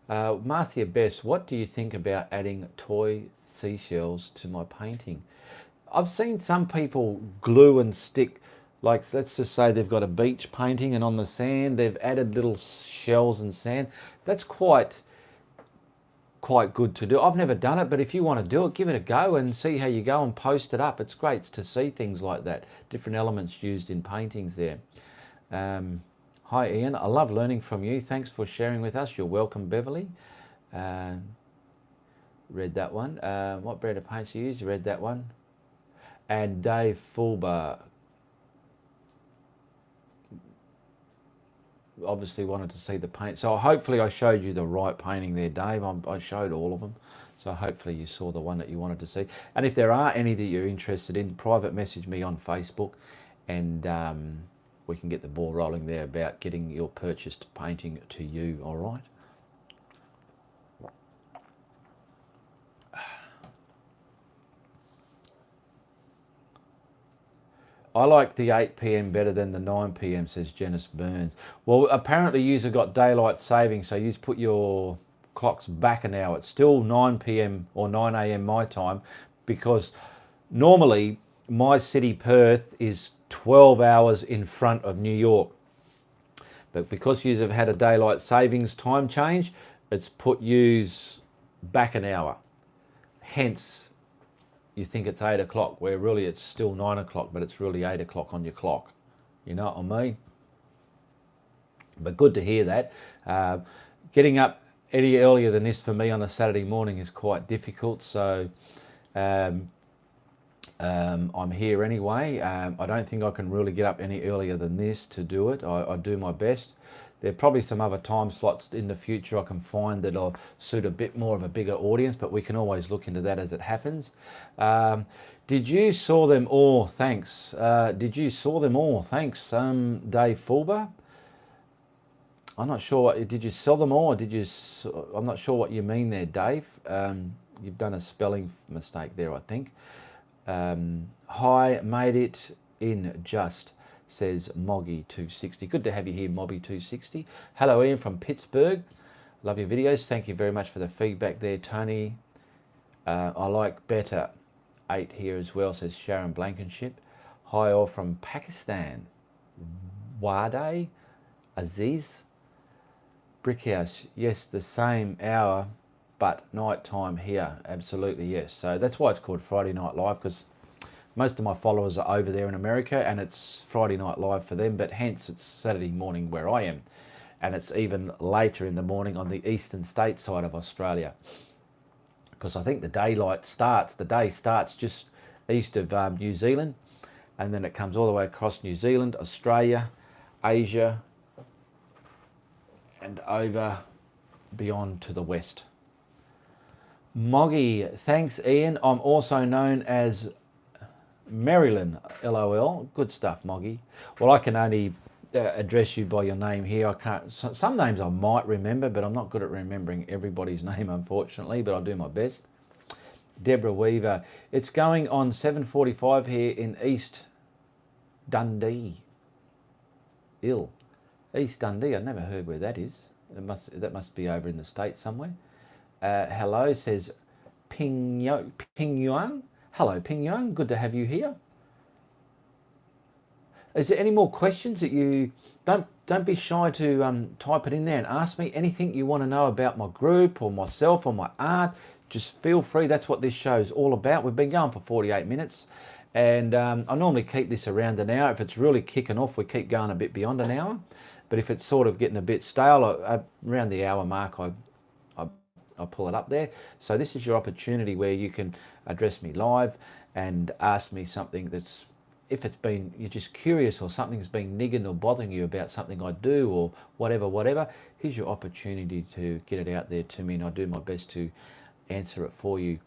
Marcia Bess, what do you think about adding toy seashells to my painting? I've seen some people glue and stick, like let's just say they've got a beach painting and on the sand they've added little shells and sand. That's quite good to do. I've never done it, but if you want to do it, give it a go and see how you go and post it up. It's great to see things like that, different elements used in paintings there. Hi Ian, I love learning from you. Thanks for sharing with us. You're welcome, Beverly. read that one. What brand of paints you use? You read that one. And Dave Fulber obviously wanted to see the paint. So hopefully I showed you the right painting there, Dave. I showed all of them. So hopefully you saw the one that you wanted to see. And if there are any that you're interested in, private message me on Facebook, and we can get the ball rolling there about getting your purchased painting to you, all right? I like the 8 p.m. better than the 9 p.m, says Janice Burns. Well, apparently you've got daylight saving, so you put your clocks back an hour. It's still 9 p.m. or 9 a.m. my time, because normally my city, Perth, is 12 hours in front of New York. But because you have had a daylight savings time change, it's put yous back an hour. Hence, you think it's 8 o'clock, where really it's still 9 o'clock, but it's really 8 o'clock on your clock. You know what I mean? But good to hear that. Getting up any earlier than this for me on a Saturday morning is quite difficult, so I'm here anyway. I don't think I can really get up any earlier than this to do it. I do my best. There are probably some other time slots in the future I can find that'll suit a bit more of a bigger audience, but we can always look into that as it happens. Did you saw them all? Thanks. Did you saw them all? Thanks, Dave Fulber. I'm not sure. Did you sell them all? Or did you? I'm not sure what you mean there, Dave. You've done a spelling mistake there, I think. Hi, made it in just, says Moggy260. Good to have you here, Moggy260. Hello, Ian from Pittsburgh. Love your videos. Thank you very much for the feedback there, Tony. I like better 8 here as well, says Sharon Blankenship. Hi, all from Pakistan. Wade, Aziz. Brickhouse, yes, the same hour, but night time here. Absolutely, yes. So that's why it's called Friday Night Live, because most of my followers are over there in America, and it's Friday Night Live for them, but hence it's Saturday morning where I am. And it's even later in the morning on the eastern state side of Australia, because I think the day starts just east of New Zealand, and then it comes all the way across New Zealand, Australia, Asia, and over beyond to the west. Moggy, thanks Ian. I'm also known as Marilyn, LOL. Good stuff, Moggy. Well, I can only address you by your name here. I can't. Some names I might remember, but I'm not good at remembering everybody's name, unfortunately. But I'll do my best. Deborah Weaver. It's going on 7:45 here in East Dundee. East Dundee. I've never heard where that is. That must be over in the States somewhere. Hello, says Ping Yuan. Hello, Ping Yuan. Good to have you here. Is there any more questions that you don't be shy to type it in there and ask me anything you want to know about my group or myself or my art. Just feel free. That's what this show is all about. We've been going for 48 minutes, and I normally keep this around an hour. If it's really kicking off, we keep going a bit beyond an hour. But if it's sort of getting a bit stale, around the hour mark, I pull it up there. So this is your opportunity where you can address me live and ask me something that's, if it's been, you're just curious or something's been niggling or bothering you about something I do or whatever, here's your opportunity to get it out there to me, and I do my best to answer it for you.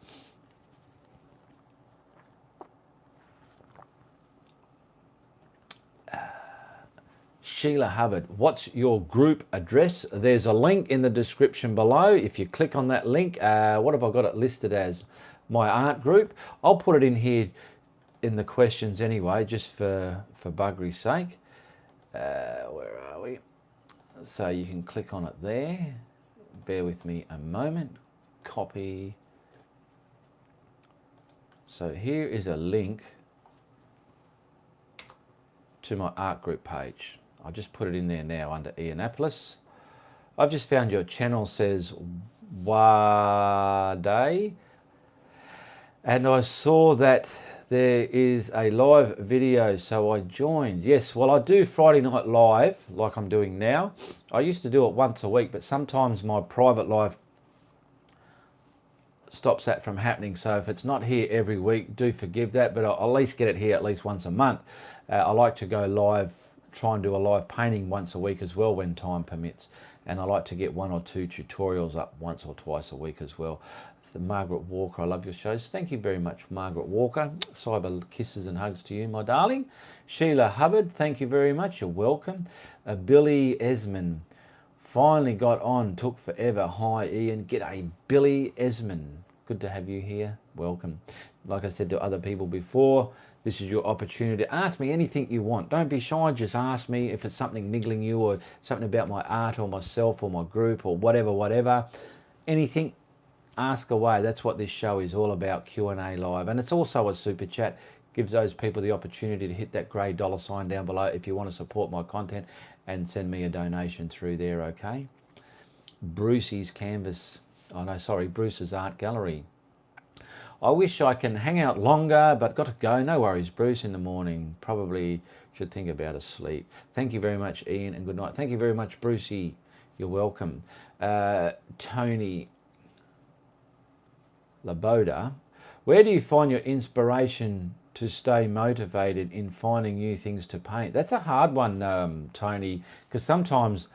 Sheila Hubbard, what's your group address? There's a link in the description below. If you click on that link, what have I got it listed as? My art group. I'll put it in here in the questions anyway, just for buggery's sake. Where are we? So you can click on it there. Bear with me a moment. Copy. So here is a link to my art group page. I'll just put it in there now under Ianapolis. I've just found your channel, says Wade, and I saw that there is a live video, so I joined. Yes, well, I do Friday Night Live like I'm doing now. I used to do it once a week, but sometimes my private live stops that from happening. So if it's not here every week, do forgive that, but I'll at least get it here at least once a month. I like to go live, try and do a live painting once a week as well when time permits. And I like to get 1 or 2 tutorials up once or twice a week as well. Margaret Walker, I love your shows. Thank you very much, Margaret Walker. Cyber kisses and hugs to you, my darling. Sheila Hubbard, thank you very much. You're welcome. Billy Esmond, finally got on. Took forever. Hi, Ian. G'day, Billy Esmond. Good to have you here. Welcome. Like I said to other people before, this is your opportunity to ask me anything you want. Don't be shy, just ask me if it's something niggling you or something about my art or myself or my group or whatever. Anything, ask away. That's what this show is all about, Q&A live. And it's also a super chat. Gives those people the opportunity to hit that grey $ down below if you want to support my content and send me a donation through there, okay? Brucey's Canvas. Oh no, sorry, Bruce's Art Gallery. I wish I can hang out longer, but got to go. No worries, Bruce, in the morning. Probably should think about a sleep. Thank you very much, Ian, and good night. Thank you very much, Brucey. You're welcome. Tony Laboda, where do you find your inspiration to stay motivated in finding new things to paint? That's a hard one, Tony, because sometimes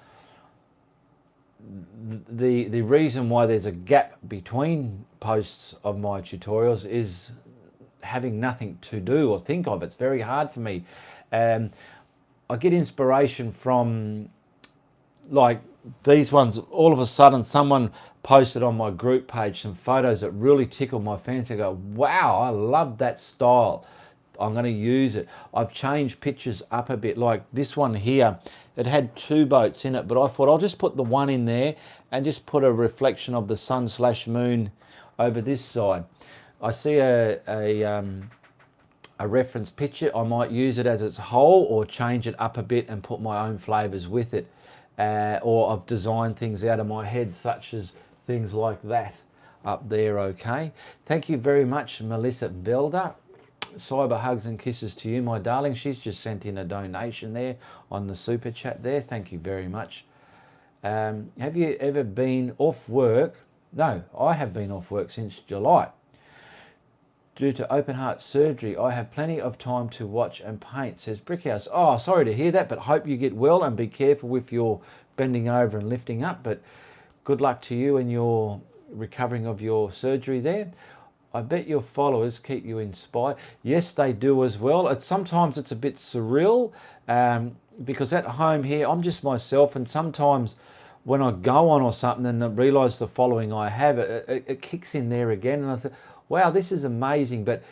the reason why there's a gap between posts of my tutorials is having nothing to do or think of. It's very hard for me. I get inspiration from, like, these ones. All of a sudden someone posted on my group page some photos that really tickled my fancy. I go, wow, I love that style. I'm going to use it. I've changed pictures up a bit. Like this one here, it had 2 boats in it, but I thought I'll just put the one in there and just put a reflection of the sun/moon over this side. I see a reference picture. I might use it as its whole or change it up a bit and put my own flavors with it. Or I've designed things out of my head, such as things like that up there, okay? Thank you very much, Melissa Belder. Cyber hugs and kisses to you, my darling. She's just sent in a donation there on the super chat there. Thank you very much. Have you ever been off work? No, I have been off work since July. Due to open heart surgery, I have plenty of time to watch and paint, says Brickhouse. Oh, sorry to hear that, but hope you get well and be careful with your bending over and lifting up. But good luck to you and your recovering of your surgery there. I bet your followers keep you inspired. Yes, they do as well. Sometimes it's a bit surreal because at home here, I'm just myself, and sometimes when I go on or something and I realise the following I have, it kicks in there again, and I say, wow, this is amazing. But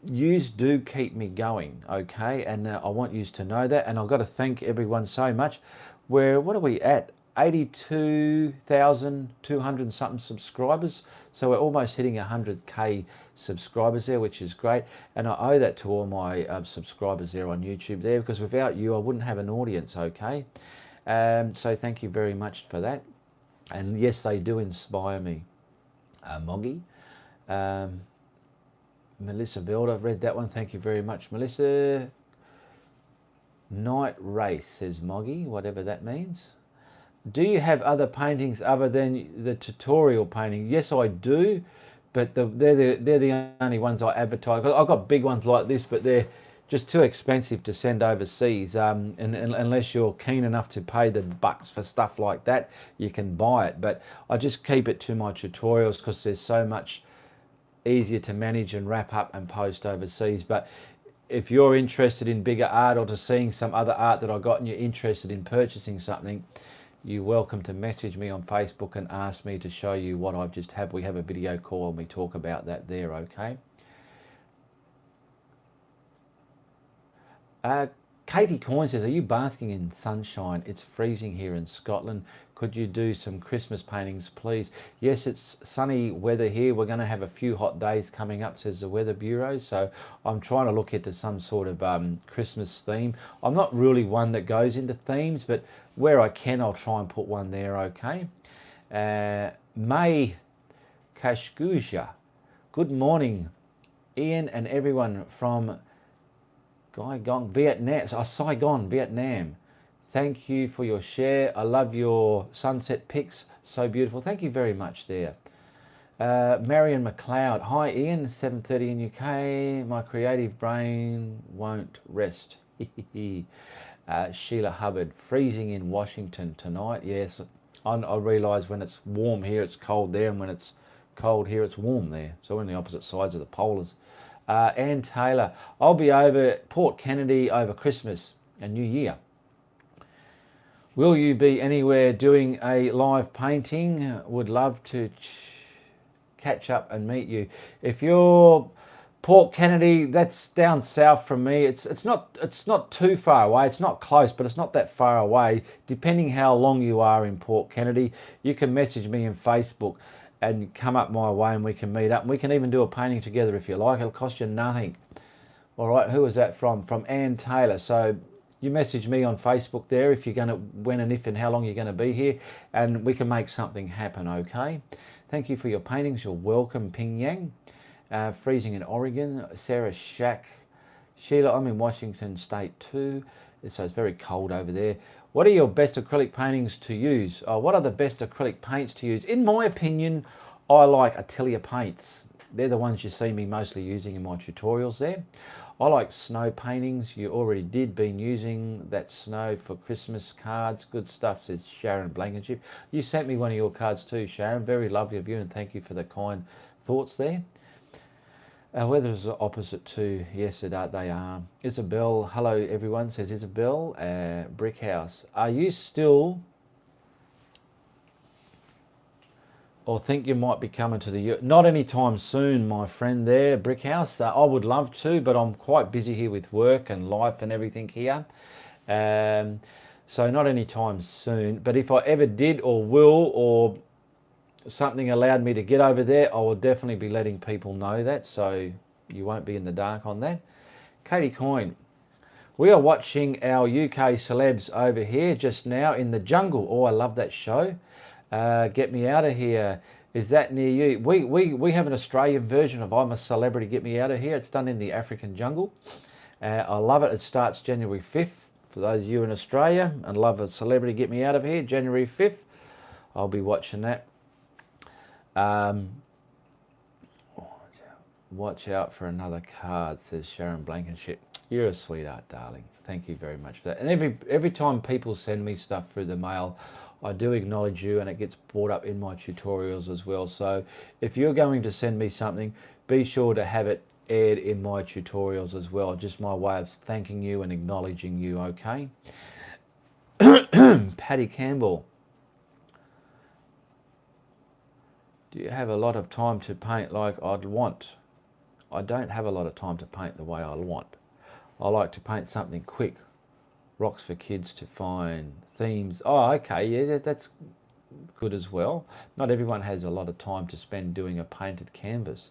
yous do keep me going, okay? And I want yous to know that. And I've got to thank everyone so much. What are we at? 82,200 something subscribers. So we're almost hitting 100k subscribers there, which is great. And I owe that to all my subscribers there on YouTube there, because without you, I wouldn't have an audience, okay? So thank you very much for that. And yes, they do inspire me. Moggy. Melissa Belder, read that one. Thank you very much, Melissa. Night Race, says Moggy, whatever that means. Do you have other paintings other than the tutorial painting? Yes, I do, but they're the only ones I advertise. I've got big ones like this, but they're just too expensive to send overseas. And unless you're keen enough to pay the bucks for stuff like that, you can buy it. But I just keep it to my tutorials because there's so much easier to manage and wrap up and post overseas. But if you're interested in bigger art or to seeing some other art that I got and you're interested in purchasing something, you're welcome to message me on Facebook and ask me to show you what I've just had. We have a video call and we talk about that there, okay? Katie Coyne says, are you basking in sunshine? It's freezing here in Scotland. Could you do some Christmas paintings, please? Yes, it's sunny weather here. We're going to have a few hot days coming up, says the Weather Bureau. So I'm trying to look into some sort of Christmas theme. I'm not really one that goes into themes, but where I can, I'll try and put one there, okay? May Kashkuja. Good morning, Ian and everyone from Saigon, Vietnam. Thank you for your share. I love your sunset pics. So beautiful. Thank you very much there. Marion McLeod. Hi Ian, 7:30 in UK. My creative brain won't rest. Sheila Hubbard. Freezing in Washington tonight. Yes, I realise when it's warm here it's cold there, and when it's cold here it's warm there. So we're on the opposite sides of the polars. Ann Taylor. I'll be over Port Kennedy over Christmas and New Year. Will you be anywhere doing a live painting? Would love to catch up and meet you. If you're Port Kennedy, that's down south from me. It's not too far away. It's not close, but it's not that far away. Depending how long you are in Port Kennedy, you can message me in Facebook and come up my way and we can meet up. And we can even do a painting together if you like. It'll cost you nothing. All right, who is that from? From Ann Taylor. So you message me on Facebook there if you're going to, when and if and how long you're going to be here, and we can make something happen, okay? Thank you for your paintings. You're welcome, Ping Yang. Freezing in Oregon. Sarah Shack. Sheila, I'm in Washington State too, so it's very cold over there. What are your best acrylic paintings to use? What are the best acrylic paints to use? In my opinion, I like Atelier paints. They're the ones you see me mostly using in my tutorials there. I like snow paintings. You already been using that snow for Christmas cards. Good stuff, says Sharon Blankenship. You sent me one of your cards too, Sharon. Very lovely of you, and thank you for the kind thoughts there. Weather's opposite to, yes, they are. Isabel, hello everyone, says Isabel. Brickhouse, are you still, or think you might be coming to the, not anytime soon, my friend there, Brickhouse. I would love to, but I'm quite busy here with work and life and everything here. So not anytime soon, but if I ever did or will, or something allowed me to get over there, I will definitely be letting people know that, so you won't be in the dark on that. Katie Coyne, we are watching our UK celebs over here just now in the jungle. Oh, I love that show. Get Me Out of Here. Is that near you? We have an Australian version of I'm a Celebrity, Get Me Out of Here. It's done in the African jungle. I love it. It starts January 5th. For those of you in Australia and love a Celebrity, Get Me Out of Here, January 5th. I'll be watching that. Watch out for another card, says Sharon Blankenship. You're a sweetheart, darling. Thank you very much for that. And every time people send me stuff through the mail, I do acknowledge you, and it gets brought up in my tutorials as well. So if you're going to send me something, be sure to have it aired in my tutorials as well. Just my way of thanking you and acknowledging you, okay? Patty Campbell. Do you have a lot of time to paint like I'd want? I don't have a lot of time to paint the way I want. I like to paint something quick. Rocks for kids to find, themes. Oh, okay, yeah, that's good as well. Not everyone has a lot of time to spend doing a painted canvas.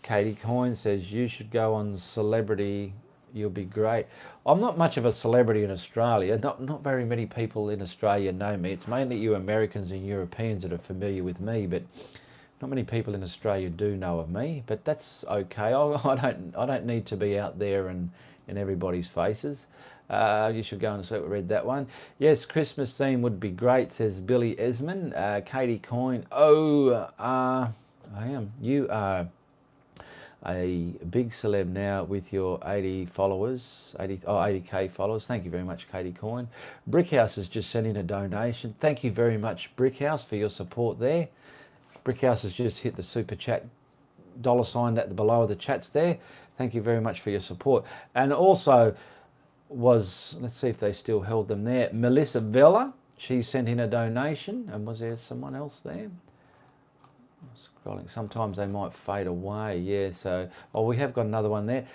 Katie Coyne says, you should go on Celebrity, you'll be great. I'm not much of a celebrity in Australia. Not very many people in Australia know me. It's mainly you Americans and Europeans that are familiar with me, but not many people in Australia do know of me. But that's okay. I don't need to be out there and in everybody's faces. You should go and read that one. Yes, Christmas theme would be great, says Billy Esmond. Katie Coyne. I am. You are a big celeb now with your 80 followers, 80k followers. Thank you very much, Katie Coyne. Brickhouse has just sent in a donation. Thank you very much, Brickhouse, for your support there. Brickhouse has just hit the super chat $sign at the below of the chats there. Thank you very much for your support. And also let's see if they still held them there, Melissa Vella, she sent in a donation. And was there someone else there? Scrolling, sometimes they might fade away. Yeah, so we have got another one there.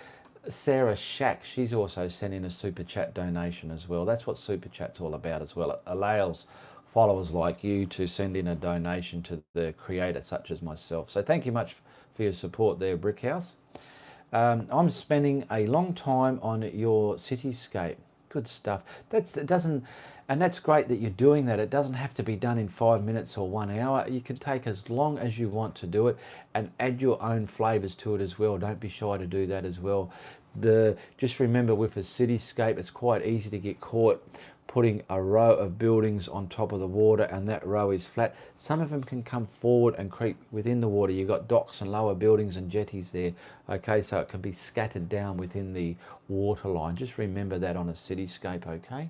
Sarah Shack, she's also sent in a super chat donation as well. That's what super chat's all about as well. It allows followers like you to send in a donation to the creator such as myself. So thank you much for your support there, Brickhouse. I'm spending a long time on your cityscape. Good stuff. And that's great that you're doing that. It doesn't have to be done in 5 minutes or 1 hour. You can take as long as you want to do it and add your own flavors to it as well. Don't be shy to do that as well. Just remember, with a cityscape, it's quite easy to get caught putting a row of buildings on top of the water, and that row is flat. Some of them can come forward and creep within the water. You've got docks and lower buildings and jetties there. Okay, so it can be scattered down within the water line. Just remember that on a cityscape, okay?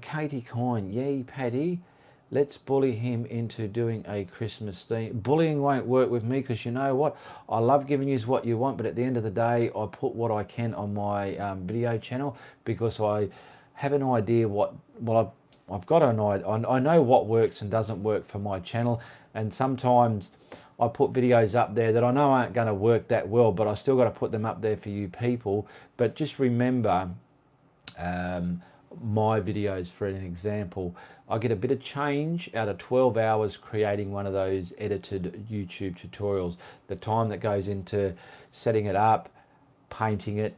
Katie Coyne, yay Paddy, let's bully him into doing a Christmas theme. Bullying won't work with me, because you know what? I love giving you what you want, but at the end of the day, I put what I can on my video channel, because I have an idea what, well, I've got an idea. I know what works and doesn't work for my channel, and sometimes I put videos up there that I know aren't going to work that well, but I still got to put them up there for you people. But just remember, my videos, for an example, I get a bit of change out of 12 hours creating one of those edited YouTube tutorials. The time that goes into setting it up, painting it,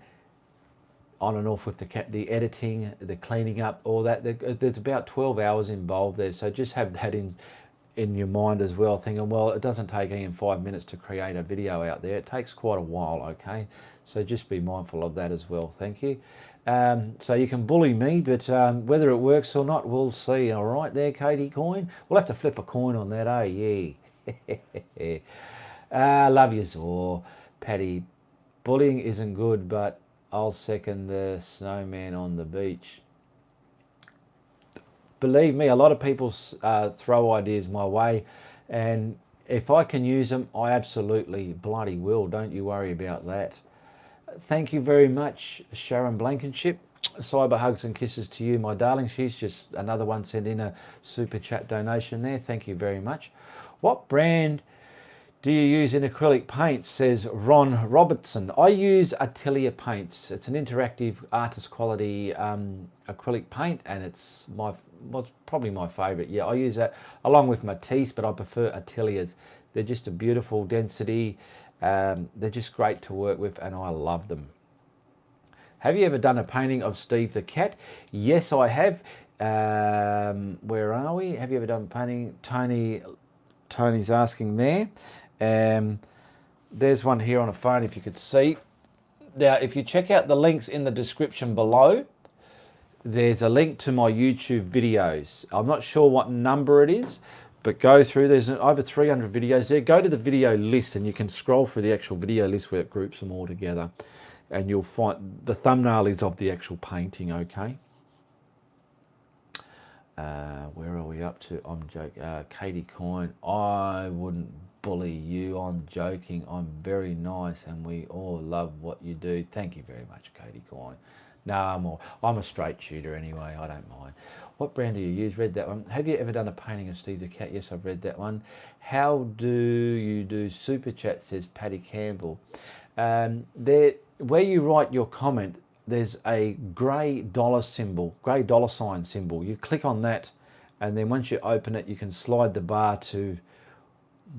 on and off with the editing, the cleaning up, all that. There's about 12 hours involved there. So just have that in your mind as well, thinking, well, it doesn't take even 5 minutes to create a video out there. It takes quite a while, okay? So just be mindful of that as well. Thank you. So you can bully me, but whether it works or not, we'll see. All right there, Katie Coyne. We'll have to flip a coin on that, eh? Yeah. Love you, Zor. Paddy, bullying isn't good, but I'll second the snowman on the beach. Believe me, a lot of people throw ideas my way, and if I can use them, I absolutely bloody will. Don't you worry about that. Thank you very much, Sharon Blankenship. Cyber hugs and kisses to you, my darling. She's just another one sent in a super chat donation there. Thank you very much. What brand do you use in acrylic paints, says Ron Robertson. I use Atelier paints. It's an interactive artist quality acrylic paint, and it's probably my favorite. Yeah, I use that along with Matisse, but I prefer Ateliers. They're just a beautiful density. They're just great to work with, and I love them. Have you ever done a painting of Steve the cat? Yes, I have. Where are we? Have you ever done a painting? Tony's asking there. There's one here on a phone, if you could see. Now, if you check out the links in the description below, there's a link to my YouTube videos. I'm not sure what number it is, but go through. There's over 300 videos there. Go to the video list, and you can scroll through the actual video list where it groups them all together, and you'll find the thumbnail is of the actual painting, okay? Where are we up to? I'm joking. Katie Coyne, I wouldn't bully you. I'm joking. I'm very nice, and we all love what you do. Thank you very much, Katie Coyne. No, I'm a straight shooter anyway. I don't mind. What brand do you use? Read that one. Have you ever done a painting of Steve the cat? Yes, I've read that one. How do you do super chat? Says Paddy Campbell. Where you write your comment, there's a grey dollar sign symbol. You click on that, and then once you open it, you can slide the bar to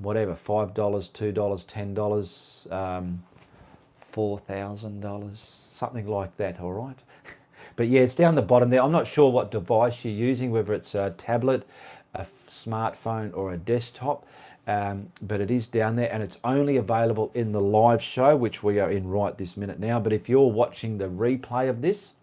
whatever, $5, $2, $10, $4,000, something like that. All right. But yeah, it's down the bottom there. I'm not sure what device you're using, whether it's a tablet, a smartphone, or a desktop. But it is down there, and it's only available in the live show, which we are in right this minute now. But if you're watching the replay of this,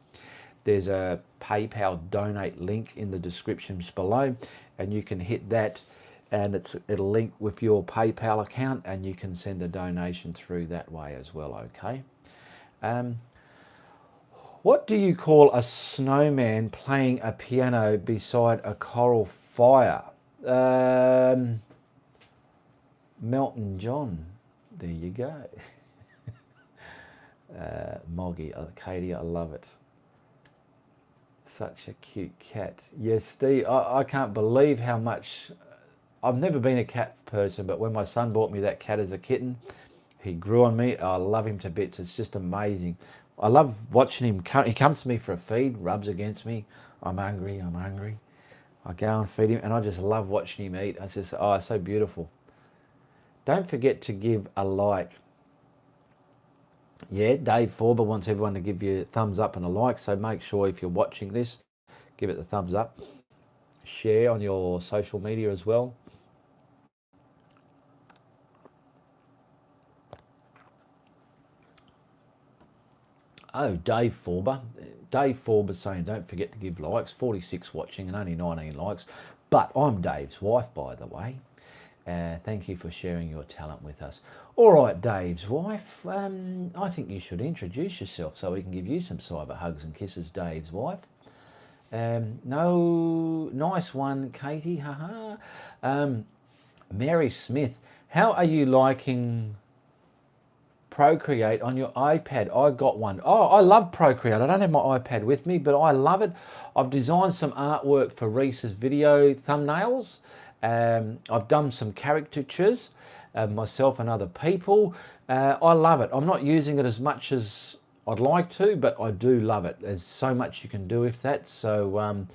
there's a PayPal donate link in the descriptions below, and you can hit that, and it'll link with your PayPal account, and you can send a donation through that way as well, okay? What do you call a snowman playing a piano beside a coral fire? Melton John, there you go. Moggy, Katie, I love it. Such a cute cat. Yes, Steve, I can't believe how much, I've never been a cat person, but when my son bought me that cat as a kitten, he grew on me. I love him to bits. It's just amazing. I love watching him. He comes to me for a feed, rubs against me. I'm hungry, I'm hungry. I go and feed him, and I just love watching him eat. It's just, oh, it's so beautiful. Don't forget to give a like. Yeah, Dave Forber wants everyone to give you a thumbs up and a like, so make sure if you're watching this, give it the thumbs up. Share on your social media as well. Oh, Dave Forber. Dave Forber saying, don't forget to give likes. 46 watching and only 19 likes. But I'm Dave's wife, by the way. Thank you for sharing your talent with us. All right, Dave's wife. I think you should introduce yourself so we can give you some cyber hugs and kisses, Dave's wife. No, nice one, Katie. Haha. Mary Smith, how are you liking Procreate on your iPad? I got one. Oh, I love Procreate. I don't have my iPad with me, but I love it. I've designed some artwork for Reese's video thumbnails. I've done some caricatures, myself and other people. I love it. I'm not using it as much as I'd like to, but I do love it. There's so much you can do with that. So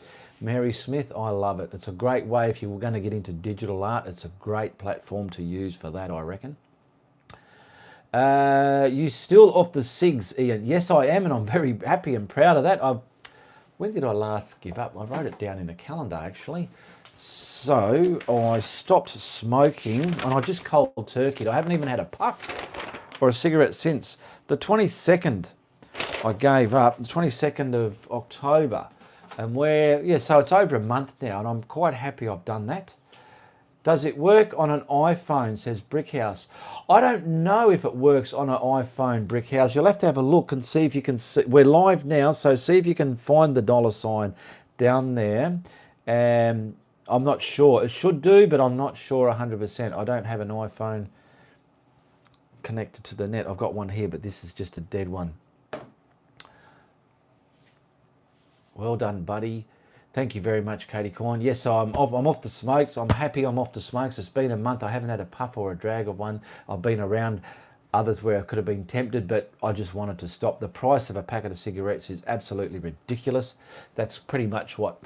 Mary Smith, I love it. It's a great way if you were going to get into digital art. It's a great platform to use for that, I reckon. You still off the SIGs, Ian? Yes, I am, and I'm very happy and proud of that. When did I last give up? I wrote it down in a calendar, actually. So I stopped smoking, and I just cold turkeyed. I haven't even had a puff or a cigarette since the 22nd. I gave up the 22nd of October, and so it's over a month now, and I'm quite happy I've done that. Does it work on an iPhone, says Brickhouse? I don't know if it works on an iPhone, Brickhouse. You'll have to have a look and see if you can see. We're live now, so see if you can find the $ down there. I'm not sure. It should do, but I'm not sure 100%. I don't have an iPhone connected to the net. I've got one here, but this is just a dead one. Well done, buddy. Thank you very much, Katie Coyne. Yes, I'm off the smokes. I'm happy I'm off the smokes. It's been a month. I haven't had a puff or a drag of one. I've been around others where I could have been tempted, but I just wanted to stop. The price of a packet of cigarettes is absolutely ridiculous. That's pretty much what...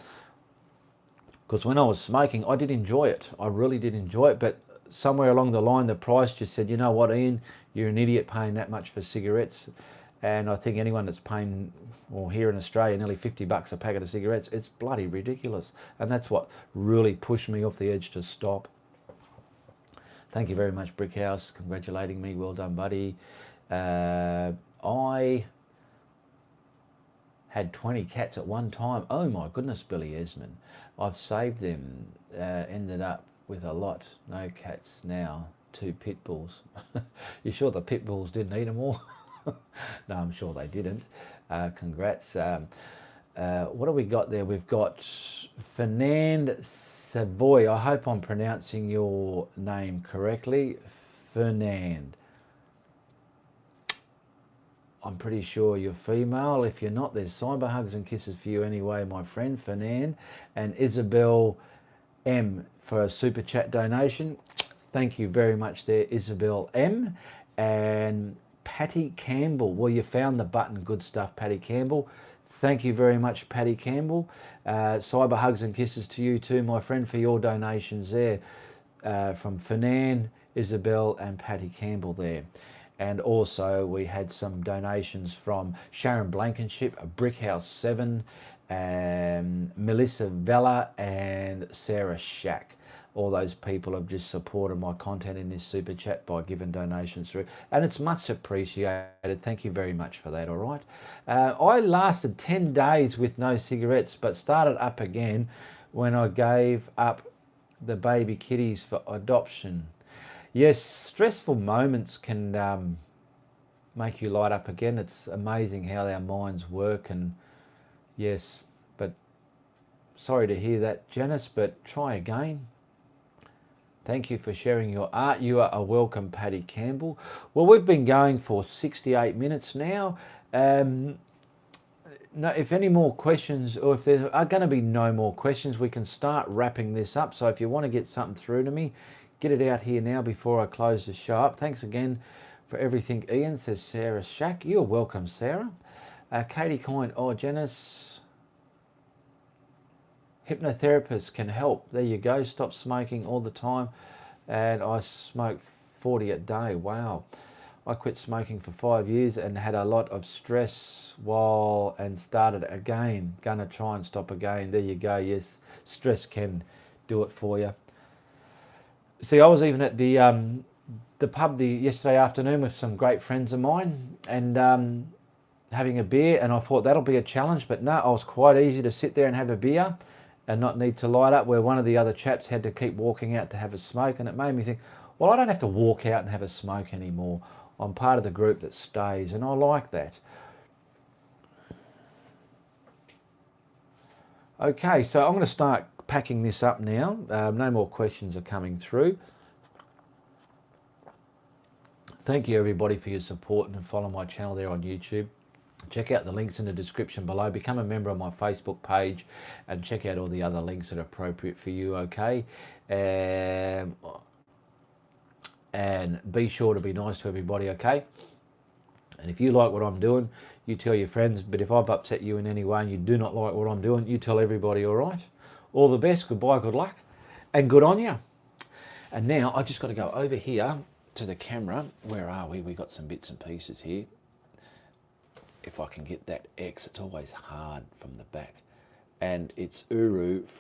Because when I was smoking, I did enjoy it. I really did enjoy it, but somewhere along the line, the price just said, you know what, Ian, you're an idiot paying that much for cigarettes. And I think anyone that's paying, well, here in Australia, nearly $50 a packet of cigarettes, it's bloody ridiculous. And that's what really pushed me off the edge to stop. Thank you very much, Brickhouse, congratulating me. Well done, buddy. I had 20 cats at one time. Oh my goodness, Billy Esmond. I've saved them, ended up with a lot. No cats now, 2 pit bulls. You sure the pit bulls didn't eat them all? No, I'm sure they didn't. Congrats. What do we got there? We've got Fernand Savoy. I hope I'm pronouncing your name correctly. Fernand. I'm pretty sure you're female. If you're not, there's cyber hugs and kisses for you anyway, my friend Fernand. And Isabel M for a super chat donation. Thank you very much there, Isabel M. And Patty Campbell. Well, you found the button. Good stuff, Patty Campbell. Thank you very much, Patty Campbell. Cyber hugs and kisses to you too, my friend, for your donations there. From Fernand, Isabel and Patty Campbell there. And also we had some donations from Sharon Blankenship, Brickhouse 7, Melissa Vella and Sarah Shack. All those people have just supported my content in this super chat by giving donations through, and it's much appreciated. Thank you very much for that. All right, I lasted 10 days with no cigarettes, but started up again when I gave up the baby kitties for adoption. Yes, stressful moments can make you light up again. It's amazing how our minds work, and yes, but sorry to hear that, Janice, but try again. Thank you for sharing your art. You are a welcome, Patty Campbell. Well, we've been going for 68 minutes now. No, if any more questions, or if there are going to be no more questions, we can start wrapping this up. So if you want to get something through to me, get it out here now before I close the show up. Thanks again for everything, Ian, says Sarah Shack. You're welcome, Sarah. Katie Coyne, oh, Janice... Hypnotherapists can help. There you go. Stop smoking all the time. And I smoked 40 a day. Wow. I quit smoking for 5 years and had a lot of stress and started again. Gonna try and stop again. There you go. Yes, stress can do it for you. See, I was even at the pub yesterday afternoon with some great friends of mine, and having a beer, and I thought that'll be a challenge, but no, I was quite easy to sit there and have a beer and not need to light up, where one of the other chaps had to keep walking out to have a smoke, and it made me think, well, I don't have to walk out and have a smoke anymore. I'm part of the group that stays, and I like that. Okay, so I'm going to start packing this up now. No more questions are coming through. Thank you everybody for your support, and follow my channel there on YouTube. Check out the links in the description below. Become a member of my Facebook page and check out all the other links that are appropriate for you, okay? And be sure to be nice to everybody, okay? And if you like what I'm doing, you tell your friends. But if I've upset you in any way and you do not like what I'm doing, you tell everybody, all right? All the best, goodbye, good luck, and good on you. And now I just got to go over here to the camera. Where are we? We got some bits and pieces here. If I can get that X, it's always hard from the back. And it's Uru from